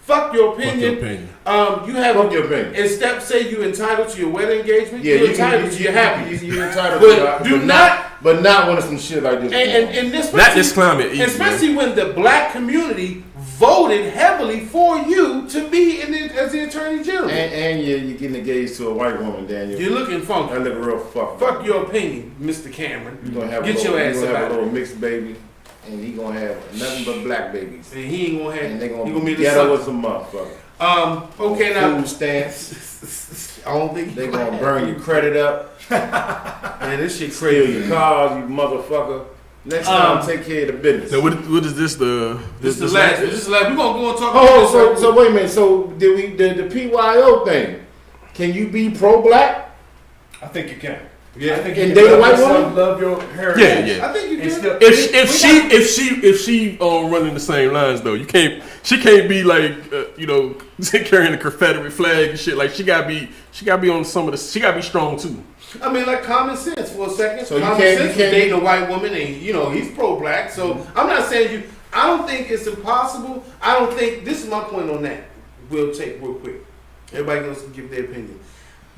fuck your opinion. You have fuck your opinion. And Steph say you entitled to your wedding engagement. Yeah, you're entitled to your happiness. You're entitled but to that. But not when it's some shit like this. And this, not this climate, especially when the black community voted heavily for you to be as the attorney general. And you're getting engaged to a white woman, Daniel. You're looking funky. I look real fucked. Fuck your opinion, Mr. Cameron. You're gonna have your ass You're gonna have about a little mixed baby, and he gonna have nothing but black babies. And he ain't gonna have. And they he gonna be be ghetto as a motherfucker. Okay, now. Food stamps. I don't think they gonna burn your credit up. Man, this shit Steal crazy. your cars, you motherfucker. Next time, take care of the business. So what is this? This is the last. We're gonna go and talk. Oh, so wait a minute. So did the PYO thing? Can you be pro-black? I think you can. Yeah, I think and you date can a white woman. Love your heritage. Yeah. I think you can. If she running the same lines though, she can't be like carrying the Confederate flag and shit. Like she gotta be on some of the. She gotta be strong too. I mean, like common sense for a second. So common you sense can't dating a white woman, and he's pro-black. So I'm not saying you. I don't think it's impossible. I don't think this is my point on that. We'll take real quick. Everybody else can give their opinion.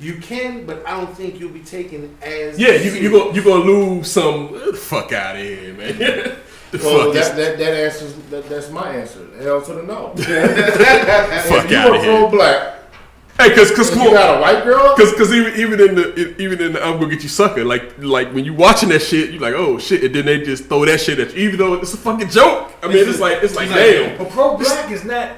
You can, but I don't think you'll be taken as. Yeah, you gonna lose some. The fuck out of here, man. Well, that answers. That's my answer. Hell to the no. Fuck out of here. Pro-black. Hey, cause come you on, got a white girl. Cause even in the I'm gonna get you sucker. Like when you watching that shit, you like, oh shit, and then they just throw that shit at you, even though it's a fucking joke. I mean, it's like damn. But pro-black is not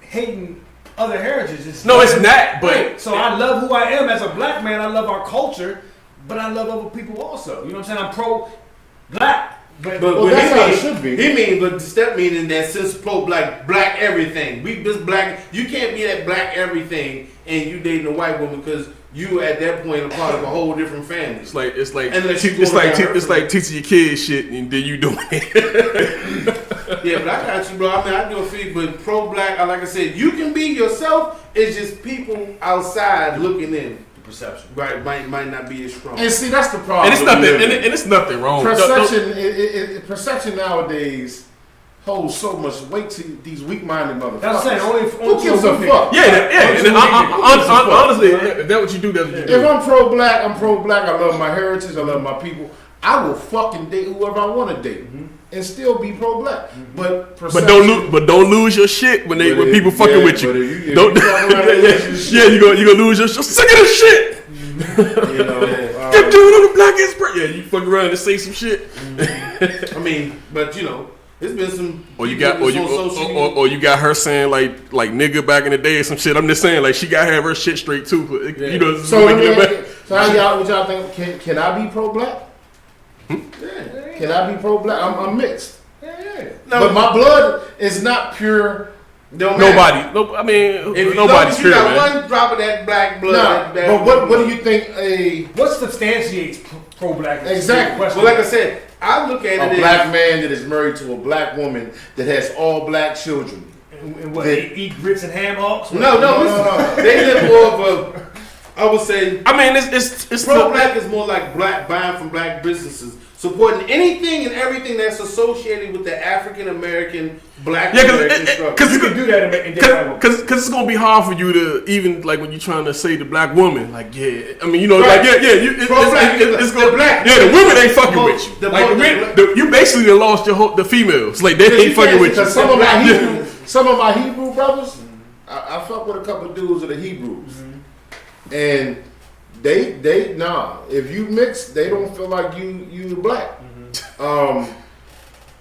hating other heritages. It's not. But so I love who I am as a black man. I love our culture, but I love other people also. You know what I'm saying? I'm pro-black. But that's how it should be. But Steph mean in that sense, black everything. We just black. You can't be that black everything and you dating a white woman because you at that point are part of a whole different family. It's like teaching your kids shit and then you doing it. Yeah, but I got you, bro. I mean, I do a feel, but pro-black, like I said, you can be yourself. It's just people outside looking in. Perception, right? Might not be as strong. And see, that's the problem. And it's nothing wrong. Perception nowadays holds so much weight to these weak-minded motherfuckers. That's saying who gives a fuck? Honestly, if that's what you do, that's what you do. If I'm pro-black, I'm pro-black. I love my heritage. I love my people. I will fucking date whoever I want to date. And still be pro-black, but don't lose your shit when people fucking with you. You gonna lose your shit. Sick of this shit. Get doing on the black express. Yeah, you fuck around and say some shit. I mean, but it's been some. Or you got her saying like nigga back in the day or some shit. I'm just saying like she gotta have her shit straight too. So how y'all think? Can I be pro-black? Can I be pro-black? I'm mixed. No, but my blood is not pure. Nobody's pure. You got one drop of that black blood. But what do you think? What substantiates pro-black? Exactly. Well, like I said, I look at it as a black man that is married to a black woman that has all black children. And what? They eat grits and ham hocks? No. They live more of a. I would say. I mean, it's pro-black is more like black buying from black businesses, supporting anything and everything that's associated with the African American black American struggle. Because you can do that because it's gonna be hard for you to even like when you're trying to say the black woman, like it's gonna the women ain't fucking with you. You basically lost the females, like they ain't fucking with you. Some of my Hebrew brothers, I fuck with a couple of dudes of the Hebrews. And They nah. If you mix, they don't feel like you black.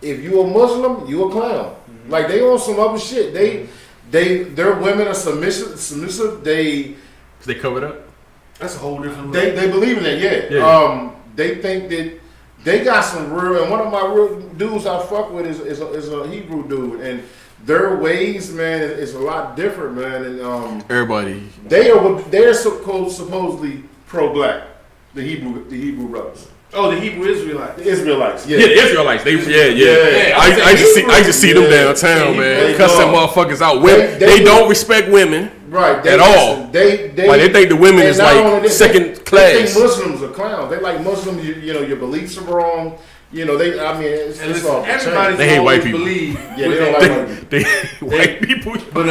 If you a Muslim, you a clown. Like they on some other shit. Their women are submissive. They cover it up. That's a whole different. They believe in that. Yeah. They think that they got some real. And one of my real dudes I fuck with is a Hebrew dude, and their ways, man, is a lot different, man. And everybody, they're supposedly pro-black. The Hebrew brothers. Oh, the Hebrew Israelites. The Israelites, yeah. Yeah, the Israelites. I used to see them downtown, man. Cuss them motherfuckers out. They don't respect women, right? At all. They think the women is like second class. They think Muslims are clowns. They like Muslims. Your beliefs are wrong. It's all everybody. They hate white people. Yeah, they don't like white people. They white people. But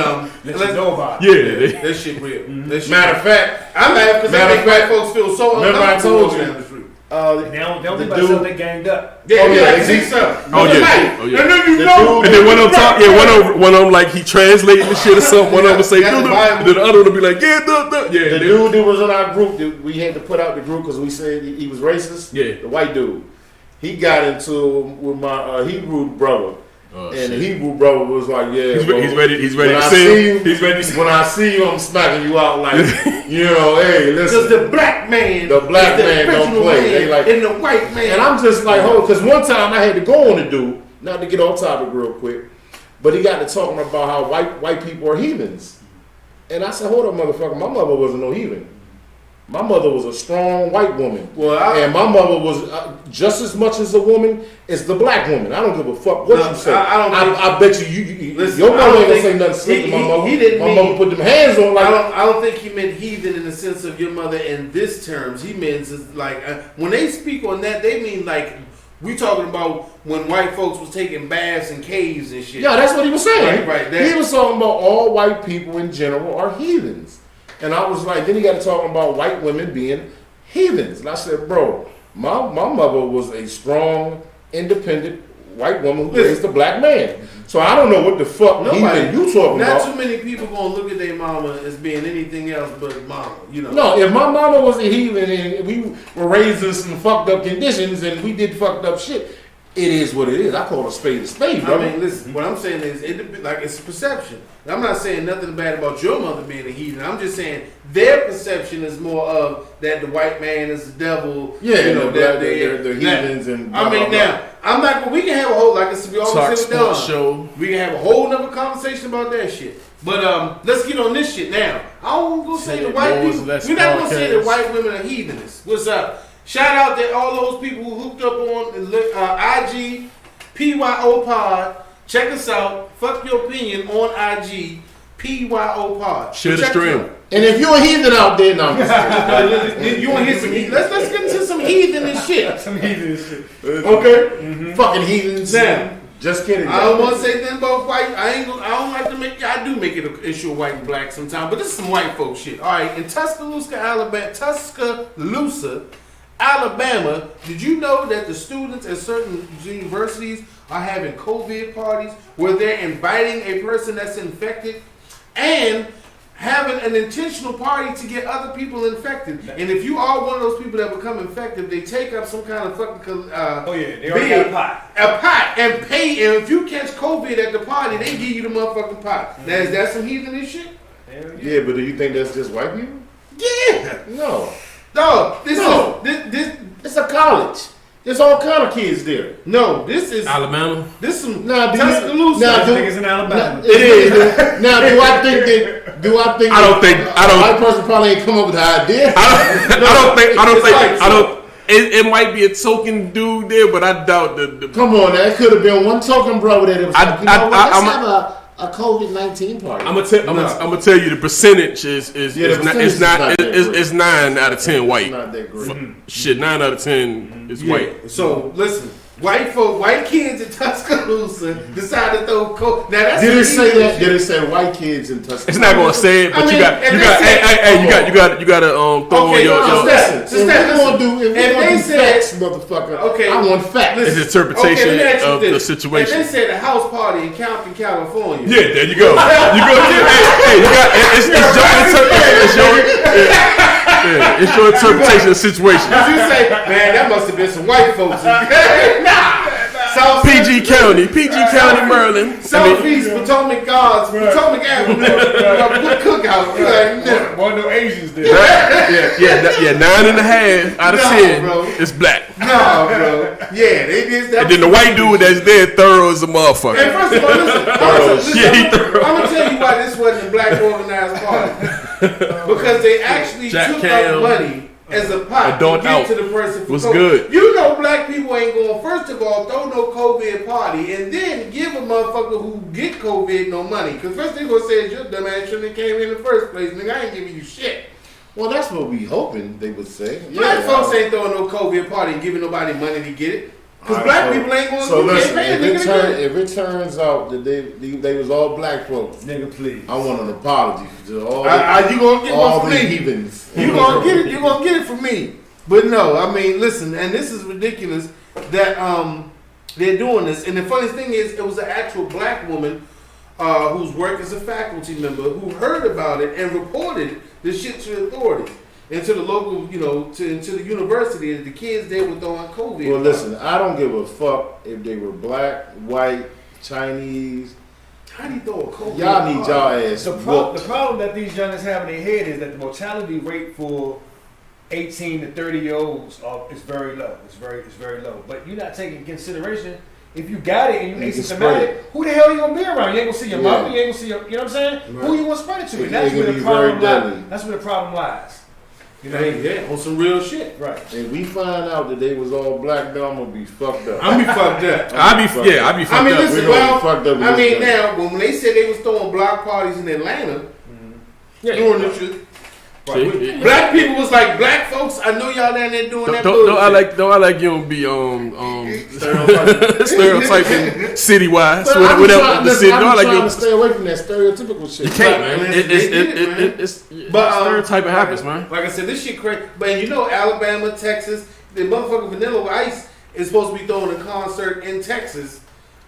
let's know about it. Yeah, that shit real. Matter of fact, I'm mad because I make white folks feel so. Remember I told you. They don't think about they ganged up. Yeah, they think so. And then and then one of them talk. Yeah, one of them like he translating the shit or something. One of them say, and then the other one will be like, yeah. The dude that was in our group, we had to put out the group because we said he was racist. Yeah, the white dude. He got into with my Hebrew brother. And the Hebrew brother was like, "Yeah, he's ready to see you. He's ready. When I see you, I'm smacking you out like, hey, listen." Because the black man don't play. They like, and the white man. And I'm just like, because one time I had to go on the dude, not to get off topic real quick, but he got to talking about how white people are heathens, and I said, "Hold up, motherfucker, my mother wasn't no heathen. My mother was a strong white woman. And my mother was just as much as a woman as the black woman. I don't give a fuck what you say. I bet you listen, your mother ain't gonna say nothing slick to my mother. My mother put them hands on like. I don't think he meant heathen in the sense of your mother in this terms. He means like when they speak on that, they mean like we talking about when white folks was taking baths in caves and shit. Yeah, that's what he was saying. Right. He was talking about all white people in general are heathens. And I was like, then he got to talking about white women being heathens. And I said, bro, my mother was a strong, independent white woman who raised a black man. So I don't know what the fuck heathen you talking about. Not too many people gonna look at their mama as being anything else but mama, No, if my mama was a heathen and we were raised in some fucked up conditions and we did fucked up shit, it is what it is. I call a spade, bro. I mean, listen, what I'm saying is, it's a perception. I'm not saying nothing bad about your mother being a heathen. I'm just saying their perception is more of that the white man is the devil. Yeah, they're heathens and blah, blah, blah. I'm not. We can have a whole, like I said, we always say with show. We can have a whole nother conversation about that shit. But let's get on this shit now. I don't go say the white people. We're not gonna say that white women are heathenists. What's up? Shout out to all those people who hooked up on IG, PYOPod. Check us out. Fuck your opinion on IG, PYOPod. Share the stream. And if you're a heathen out there, no. You want to hear some heathen? Let's get into some heathen and shit. Some heathen shit. Okay. Fucking heathens. Now, just kidding. I don't want to say nothing about white. I don't like to make. I do make it an issue of white and black sometimes, but this is some white folk shit. All right, in Tuscaloosa, Alabama, did you know that the students at certain universities are having COVID parties where they're inviting a person that's infected and having an intentional party to get other people infected? And if you are one of those people that become infected, they take up some kind of fucking they already got a pot and pay. And if you catch COVID at the party, they give you the motherfucking pot. Now, is that some heathenish shit? Yeah, but do you think that's just white people? Yeah. No. No, this it's a college. There's all kind of kids there. No, this is Alabama. This is Tuscaloosa. I think it's in Alabama. It is. Now, do I think? I don't think. White person probably ain't come up with the idea. I don't think. It might be a token dude there, but I doubt the Come on, now. It could have been one token brother that was like, let's have a COVID-19 party. I'm gonna tell you the percentage is 9 out of 10 white. It's not that great. Shit, 9 out of 10 is white. So listen, white kids in Tuscaloosa decided to throw COVID. Now that's Did it say that? Did it say white kids in Tuscaloosa? It's not gonna say it, but you got to throw on your. Listen, if we say facts, motherfucker. Okay, I want facts. It's interpretation of the situation. If they said a house party in Compton, California. Yeah, there you go. Hey, you got it's your interpretation. Yeah, it's your interpretation of the situation. You say, man, that must have been some white folks. Nah. PG County, Maryland. Southeast, Potomac Guards, Potomac Avenue, cookout. One of no Asians there. Yeah, 9.5 out of 10 bro. is black. No, bro. Yeah, they did that. And then the white dude that's there thorough as a motherfucker. And first of all, listen, thorough. I'm gonna tell you why this wasn't a black organized party. Because they actually took up money as a pot to give to the person for was COVID. good. You know black people ain't going, first of all, throw no COVID party and then give a motherfucker who get COVID no money. Because first they gonna say, your dumb ass shouldn't have came in the first place. Nigga, I ain't giving you shit. Well, that's what we hoping they would say. Black folks ain't throwing no COVID party and giving nobody money to get it. Because black people ain't going so to listen, get paid. if it turns out that they was all black folks, nigga, please. I want an apology to all you gonna get all one the from me. heathens. You gonna get it. You gonna get it from me. But no, I mean, listen, and this is ridiculous that they're doing this. And the funniest thing is, it was an actual black woman who's worked as a faculty member who heard about it and reported this shit to the authorities and to the local, to the university. And the kids there were throwing COVID. Well, listen, I don't give a fuck if they were black, white, Chinese. How do you throw a COVID? Y'all need y'all ass. The problem that these youngins have in their head is that the mortality rate for 18 to 30-year-olds is very low. It's very low. But you're not taking consideration if you got it and you asymptomatic. Who the hell you gonna be around? You ain't gonna see your mama. You ain't gonna see your. You know what I'm saying? Right. Who you gonna spread it to? And that's where the problem lies. That's where the problem lies. You know, yeah, on some real shit. Right. If we find out that they was all black, then I'm gonna be fucked up. I'm be fucked up. I'd be fucked up. Listen, now when they said they was throwing block parties in Atlanta, doing this shit. Right. Black people was like, black folks, I know y'all down there doing that bullshit. Don't I like you don't be stereotyping city-wise. I'm trying to stay away from that stereotypical shit. You can't, man. It's stereotyping happens, man. Like I said, this shit crazy. But Alabama, Texas, the motherfucking Vanilla Ice is supposed to be throwing a concert in Texas.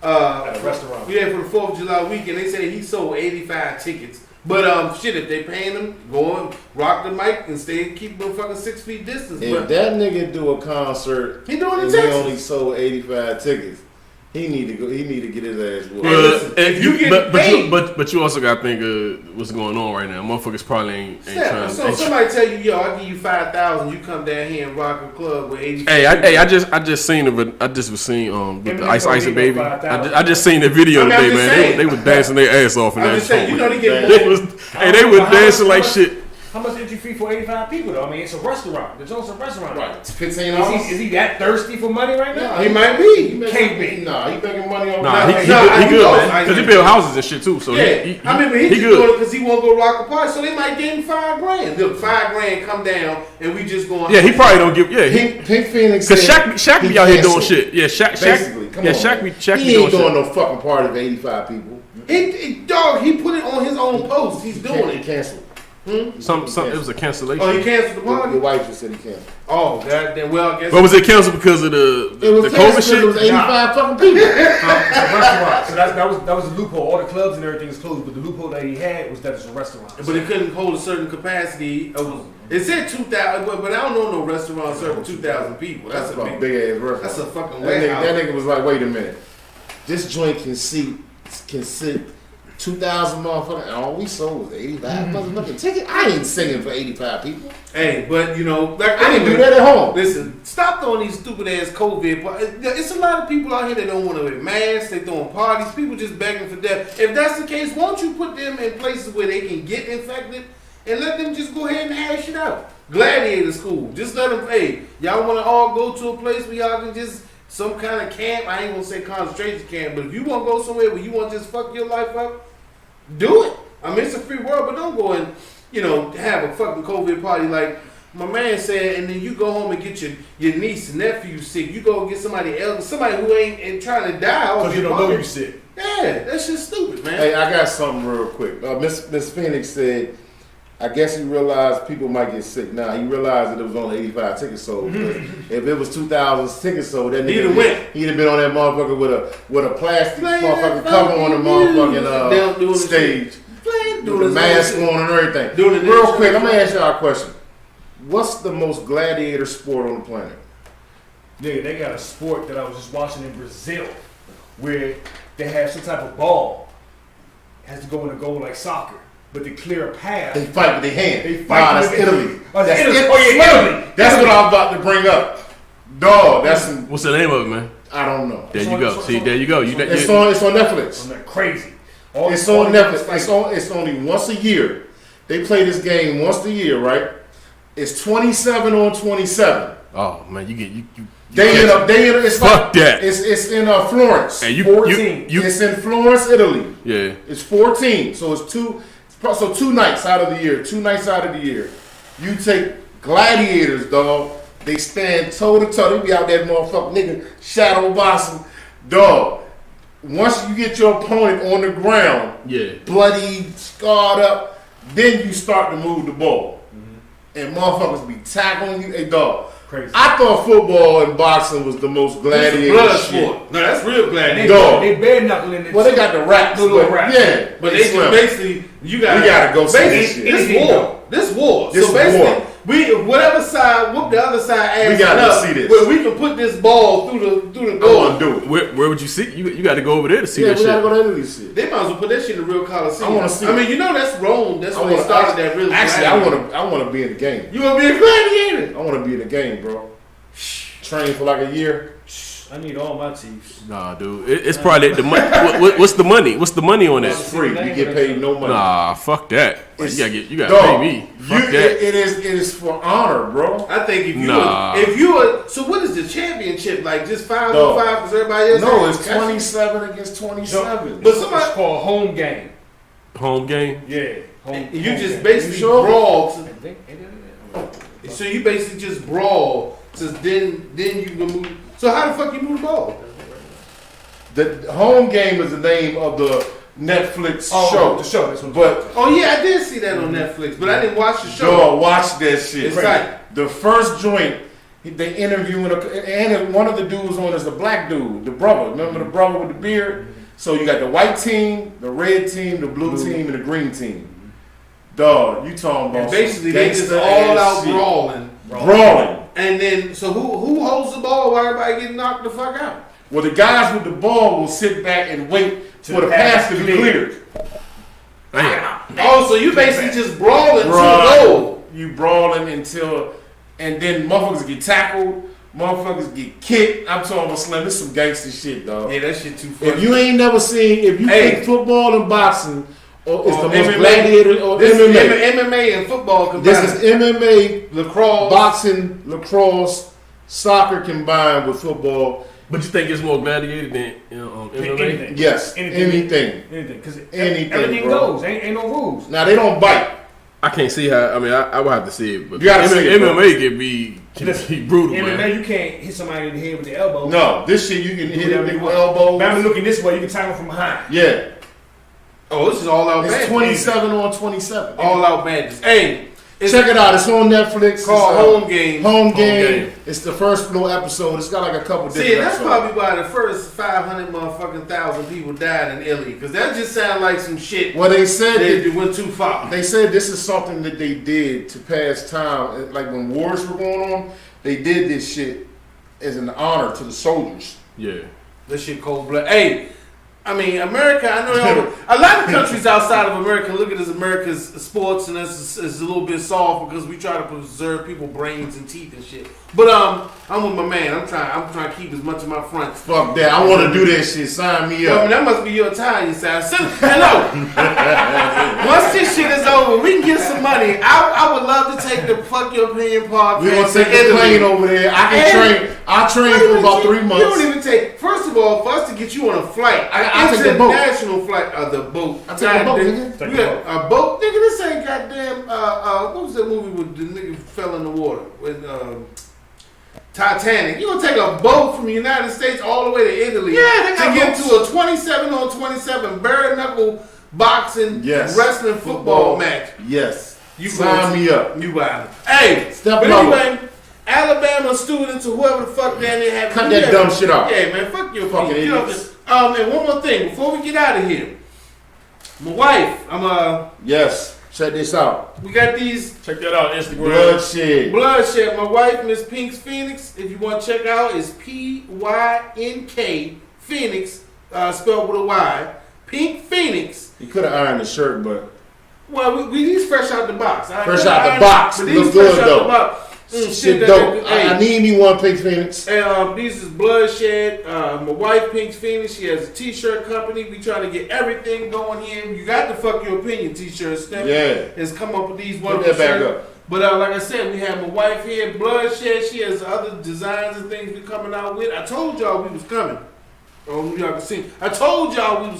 At a restaurant. Yeah, for the 4th of July weekend. They said he sold 85 tickets. But shit, if they paying him, go and rock the mic and keep the fucking 6 feet distance. If that nigga do a concert, he doing it in Texas. He only sold 85 tickets. He need to go. He need to get his ass whooped. But you also got to think of what's going on right now. Motherfuckers probably ain't trying. So somebody tell you, yo, I'll give you 5,000. You come down here and rock a club with 85. I just seen the Ice and Baby. I just seen the video today, man. They was dancing their ass off in that show. They were dancing like shit. How much entry fee for 85 people though? I mean, it's a restaurant. The joint's a restaurant. Right. $15. Is he that thirsty for money right now? No, he might be. He can't be. Nah, he making money on he good, man. Because he build houses and shit too. So but he just doing it because he won't go rock a party. So they might give him $5,000. Look, $5,000 come down and we just going. Yeah, he probably don't give. Yeah, Pink Phoenix. Because Shaq be out here doing shit. Yeah, Shaq. Basically, come on. Shaq be doing shit. He ain't doing no fucking party of 85 people. He put it on his own post. He's doing it. He canceled. It was a cancellation. Oh, he canceled the party? Your wife just said he canceled. Oh, then well, I guess. But was it canceled because of the COVID shit? It was 85 fucking people. So that was a loophole. All the clubs and everything is closed, but the loophole that he had was that it's a restaurant. But it couldn't hold a certain capacity. It said 2,000, but I don't know no restaurant serving 2,000 people. That's a big ass restaurant. That's a fucking warehouse. That nigga was like, wait a minute. This joint can sit 2,000 motherfuckers. All we sold was 85 motherfucking tickets. I ain't singing for 85 people. Hey, but I didn't do that at home. Listen, stop throwing these stupid ass COVID parties. It's a lot of people out here that don't want to wear masks. They throwing parties. People just begging for death. If that's the case, won't you put them in places where they can get infected and let them just go ahead and hash it out? Gladiator school. Just let them. Hey, y'all want to all go to a place where y'all can just. Some kind of camp, I ain't gonna say concentration camp, but if you want to go somewhere where you want to just fuck your life up, do it. I mean, it's a free world, but don't go and, have a fucking COVID party like my man said, and then you go home and get your niece and nephew sick. You go get somebody else, somebody who ain't trying to die. Because you don't know you sick. Yeah, that's just stupid, man. Hey, I got something real quick. Miss Phoenix said, I guess he realized people might get sick. Now he realized that it was only 85 tickets sold. If it was 2,000 tickets sold, that nigga he'd have been on that motherfucker with a plastic motherfucking cover on the motherfucking stage, with a mask on and everything. Real quick, I'm gonna ask y'all a question. What's the most gladiator sport on the planet? Nigga, they got a sport that I was just watching in Brazil where they have some type of ball. It has to go in a goal like soccer. But to clear a path, They fight with their hand. They fight Nah, with that's their- Italy. Oh, That's Italy. Italy. Oh, yeah, Italy. That's what I was about to bring up. Dog, that's What's the name of it, man? I don't know. There you go. See, there you go. It's on Netflix. I'm like crazy. It's on Netflix. It's only once a year. They play this game once a year, right? It's 27 on 27. Oh man, you They end up. It's Fuck that. It's in Florence. And 14. It's in Florence, Italy. Yeah. It's 14. So it's two. So 2 nights out of the year. 2 nights out of the year. You take gladiators, dog. They stand toe to toe. They be out there, motherfucking nigga, shadow boxing, dog. Once you get your opponent on the ground, Yeah. bloody, scarred up, then you start to move the ball, and motherfuckers be tackling you. Hey, dog. Crazy. I thought football and boxing was the most gladiator blood shit. sport. No, that's real gladiator. Dog. They bare knuckling it. Well, they got the raps, Little but raps. yeah, But they just basically, you gotta, We gotta go see this shit. This war. This war. This So basically, war. we whatever side, whoop the other side ass We gotta up, see this. where we can put this ball through the I goal. want to do it. Where would you see? You got to go over there to see Yeah, that we gotta shit. go to Italy shit. They might as well put that shit in the real Coliseum. I wanna see I it. mean, you know that's Rome. That's I when they wanna- started that real. Actually, gladiator. I want to be in the game. You want to be a gladiator? I want to be in the game, bro. Train for like a year. I need all my teeth. Nah, dude, it's probably the money. What's the money? What's the money on It's that? free. You get paid no money. Nah, fuck that. It's- You gotta Dog, pay me. Fuck that. It is for honor, bro. I think if you Nah. so what is the championship like? Just 5 No. on 5 because everybody else. No, has it's cash? 27 against 27. But somebody, It's called home game. Home game. Yeah. Home, you home just game. basically You sure? brawl. I think- So you basically just brawl. So then you can move. So how the fuck you move the ball? The home game is the name of the Netflix Oh, show. the show. That's what But Oh yeah, I did see that on Netflix, but I didn't watch the show. dog, watch that shit. It's like The first joint, they interviewing, and one of the dudes on is the black dude, the brother. Remember the brother with the beard? So you got the white team, the red team, the blue team, and the green team. Dog, you talking about and basically some they just gangsta all ass out shit. brawling. Brawling. And then so who holds the ball while everybody getting knocked the fuck out? Well, the guys with the ball will sit back and wait for the pass to be cleared. Damn. Oh, so you basically just brawling to the Right. goal. You brawling until, and then motherfuckers get tackled, motherfuckers get kicked. I'm talking about Slim. This is some gangster shit, dog. Yeah, that shit too funny. If you ain't never seen, if you Hey. think football and boxing, or it's Or the most MMA. gladiator, or This is MMA. MMA and football combined. This is MMA, lacrosse. boxing, lacrosse, soccer combined with football. But you think it's more gladiator than MMA? Anything. Yes, anything. Anything. Because Anything, everything bro. goes. Ain't no rules. Now they don't bite. I can't see how. I mean, I would have to see it, but You gotta see it, bro. MMA can be brutal, MMA, man. you can't hit somebody in the head with the elbow. No, this shit you can hit Whatever it you with want. elbows. But I'm looking this way, you can tackle from behind. Yeah, Oh, this is all out it's madness. 27 on 27. All out madness. Hey, it's Check it out. It's on Netflix. called It's, Home Game. Home game. Game. It's the first little episode. It's got like a couple different See, that's episodes. probably why the first 500 motherfucking thousand people died in Italy, because that just sounded like some shit. Well, they said They that, went too far. they said this is something that they did to pass time. Like when wars were going on, they did this shit as an honor to the soldiers. Yeah. That shit cold blood. Hey, I mean, America, I know a lot of countries outside of America look at as America's sports, and it's a little bit soft because we try to preserve people's brains and teeth and shit. But I'm with my man. I'm trying to keep as much of my front. Fuck that. I want to do that shit. Sign me I mean, up. that must be your Italian side. Hello. Once this shit is over, we can get some money. I would love to take the Fuck Your Opinion podcast. We're going to take to the Italy. plane over there. I can train. I'll train for about 3 months. You don't even take. First of all, for us to get you on a flight, I take the boat. international flight, the boat. I take the boat, Goddamn- nigga. We got a boat, nigga. This ain't goddamn. What was that movie with the nigga fell in the water with Titanic? You gonna take a boat from the United States all the way to Italy? Yeah, they to got get boats. to a 27 on 27 bare knuckle boxing, Yes. wrestling, football match. Yes. You Sign me up. You wild. Hey, Step but level. anyway, Alabama students or whoever the fuck down there have Cut that dumb shit out. Yeah, man, fuck your Fucking opinion. idiots. And one more thing before we get out of here, my wife, Yes. Check this out. We got these. Check that out, Instagram. Bloodshed. My wife, Miss Pink's Phoenix. If you want to check out, it's PYNK Phoenix, spelled with a Y. Pink Phoenix. You could have ironed the shirt, but well, we these fresh out the box. Fresh out the box. Look good though. Shit dope. I need me one Pink Phoenix. And these is Bloodshed. My wife, Pink's Phoenix. She has a t-shirt company. We trying to get everything going here. You got the Fuck Your Opinion t-shirts. Steph has come up with these wonderful shirts. But like I said, we have my wife here, Bloodshed. She has other designs and things we coming out with. I told y'all we was coming. Oh, y'all can see. I told y'all we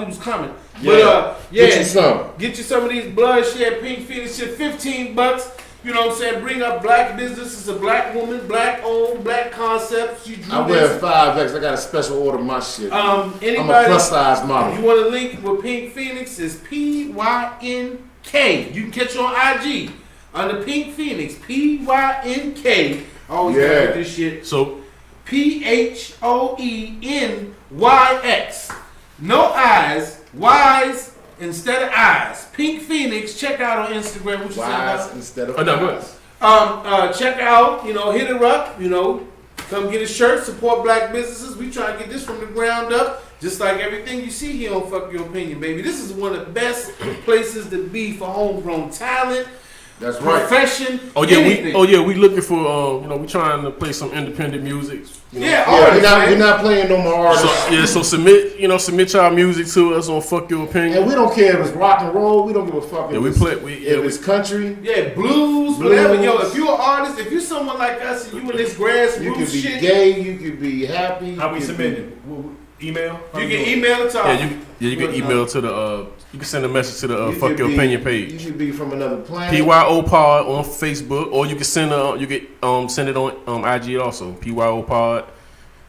was coming. But get you some. Get you some of these Bloodshed Pink Phoenix shit. $15. You know what I'm saying? Bring up black business. It's a black woman, black owned, black concept. I wear 5X. I got a special order of my shit. Anybody, I'm a plus size model. You want to link with Pink Phoenix? It's PYNK. You can catch her on IG under Pink Phoenix. PYNK. Always gotta get this shit. So PHOENYX. No eyes. Y's. Instead of eyes, Pink Phoenix. Check out on Instagram. What you Wise instead of eyes. Check out. Hit her up. Come get a shirt. Support black businesses. We try to get this from the ground up. Just like everything you see here on Fuck Your Opinion, baby. This is one of the best places to be for homegrown talent. That's right. Profession. We looking for we trying to play some independent music. We're not playing no more artists. So submit y'all music to us on Fuck Your Opinion. And we don't care if it's rock and roll. We don't give a fuck if it's country. Yeah, blues, whatever. Yo, if you're an artist, if you're someone like us and you in this grassroots shit. You could be gay, you could be happy. How we submit it? Email? You can email it to us. You can email to the you can send a message to the Fuck Your Opinion page. You should be from another planet. PYOPod on Facebook, or you can send send it on IG also. PYOPod,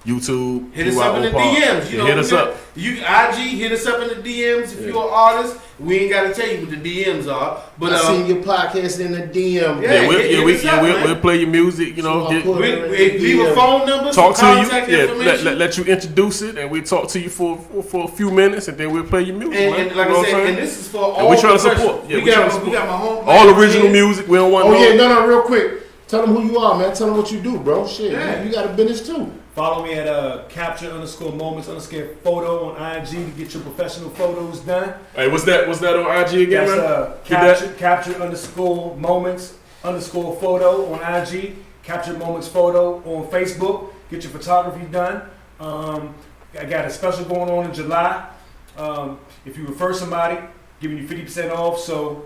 YouTube. Hit us up in the DMs. Hit us up. You IG, hit us up in the DMs if you're an artist. We ain't gotta tell you what the DMs are. But I seen your podcast in the DM. We'll play your music. Leave a phone number, talk to you. Information. Let you introduce it, and we'll talk to you for a few minutes, and then we'll play your music. And like I said, and this is for all. We trying to support. We got my home. All original music. We don't want. No, real quick. Tell them who you are, man. Tell them what you do, bro. Shit, man. You got a business too. Follow me at capture_moments_photo on IG to get your professional photos done. Hey, what's that on IG again, That's capture_moments_photo on IG. Capture Moments Photo on Facebook. Get your photography done. I got a special going on in July. If you refer somebody, giving you 50% off. So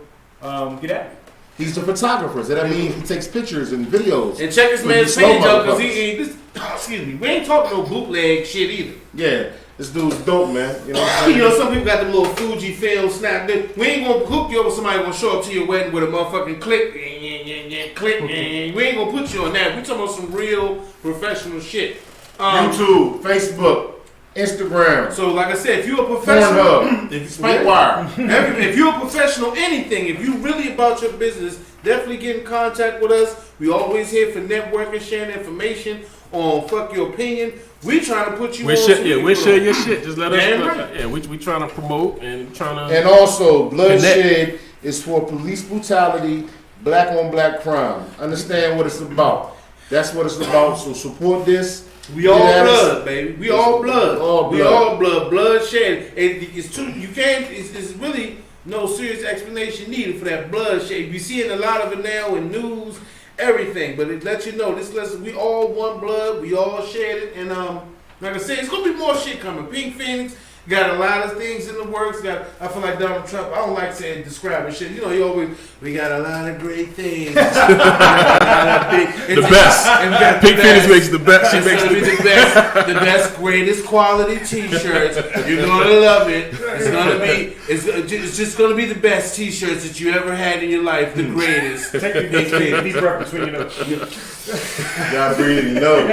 get at me. He's the photographer. So that means he takes pictures and videos. And check this man's page out because excuse me, we ain't talking no bootleg shit either. Yeah, this dude's dope, man. Some people got the little Fuji film snap. We ain't gonna hook you up with somebody gonna show up to your wedding with a motherfucking click, click. We ain't gonna put you on that. We talking about some real professional shit. YouTube, Facebook, Instagram. So, like I said, if you're a professional, if you're a professional, anything, if you really about your business, definitely get in contact with us. We always here for networking, sharing information on Fuck Your Opinion. We trying to put you on. We'll share your shit. Just let us know. We trying to promote and trying to. And also, Bloodshed is for police brutality, black on black crime. Understand what it's about. That's what it's about. So support this. We all blood, baby. We all blood. We all blood. Bloodshed. It's really no serious explanation needed for that bloodshed. We seeing a lot of it now in news, everything. But it lets you know we all one blood. We all shared it. And like I said, it's gonna be more shit coming. Pink Phoenix got a lot of things in the works. I feel like Donald Trump. I don't like describing shit. He always, we got a lot of great things. The best. Pink Phoenix makes the best. She makes the best, greatest quality T-shirts. You're gonna love it. It's just gonna be the best T-shirts that you ever had in your life. The greatest. Take your deep breath between your nose. Gotta breathe low.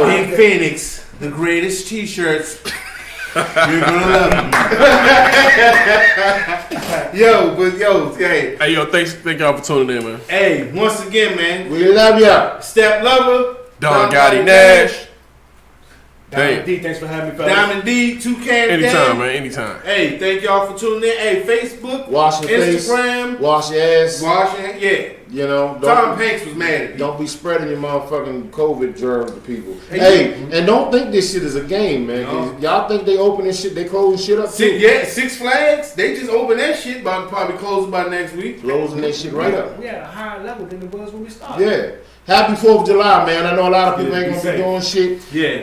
Pink Phoenix. The greatest T-shirts. You're gonna love them. Hey, thank y'all for tuning in, man. Hey, once again, man, we love ya. Step Lover, Don Gotti Nash. Diamond D, thanks for having me, fellas. Diamond D, 2K. Anytime, man. Anytime. Hey, thank y'all for tuning in. Hey, Facebook, Wash your Instagram, face, wash your ass. wash your hands. Yeah. You know, Tom Hanks was mad at me. Don't be spreading your motherfucking COVID germs to people. Hey, and don't think this shit is a game, man. 'Cause y'all think they opening shit, they closing shit up too. Six Flags, they just opened that shit, but probably close it by next week. Closing that shit right up. We at a higher level than it was when we started. Yeah. Happy 4th of July, man. I know a lot of people ain't gonna be doing shit. Yeah.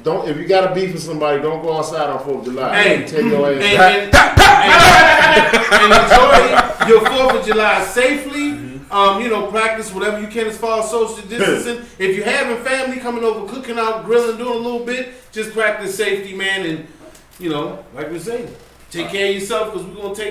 Don't if you got a beef with somebody, don't go outside on 4th of July. Hey, Take your ass and enjoy your 4th of July safely. Practice whatever you can as far as social distancing. If you're having family coming over, cooking out, grilling, doing a little bit, just practice safety, man. And, like we say, take care of yourself because we're going to take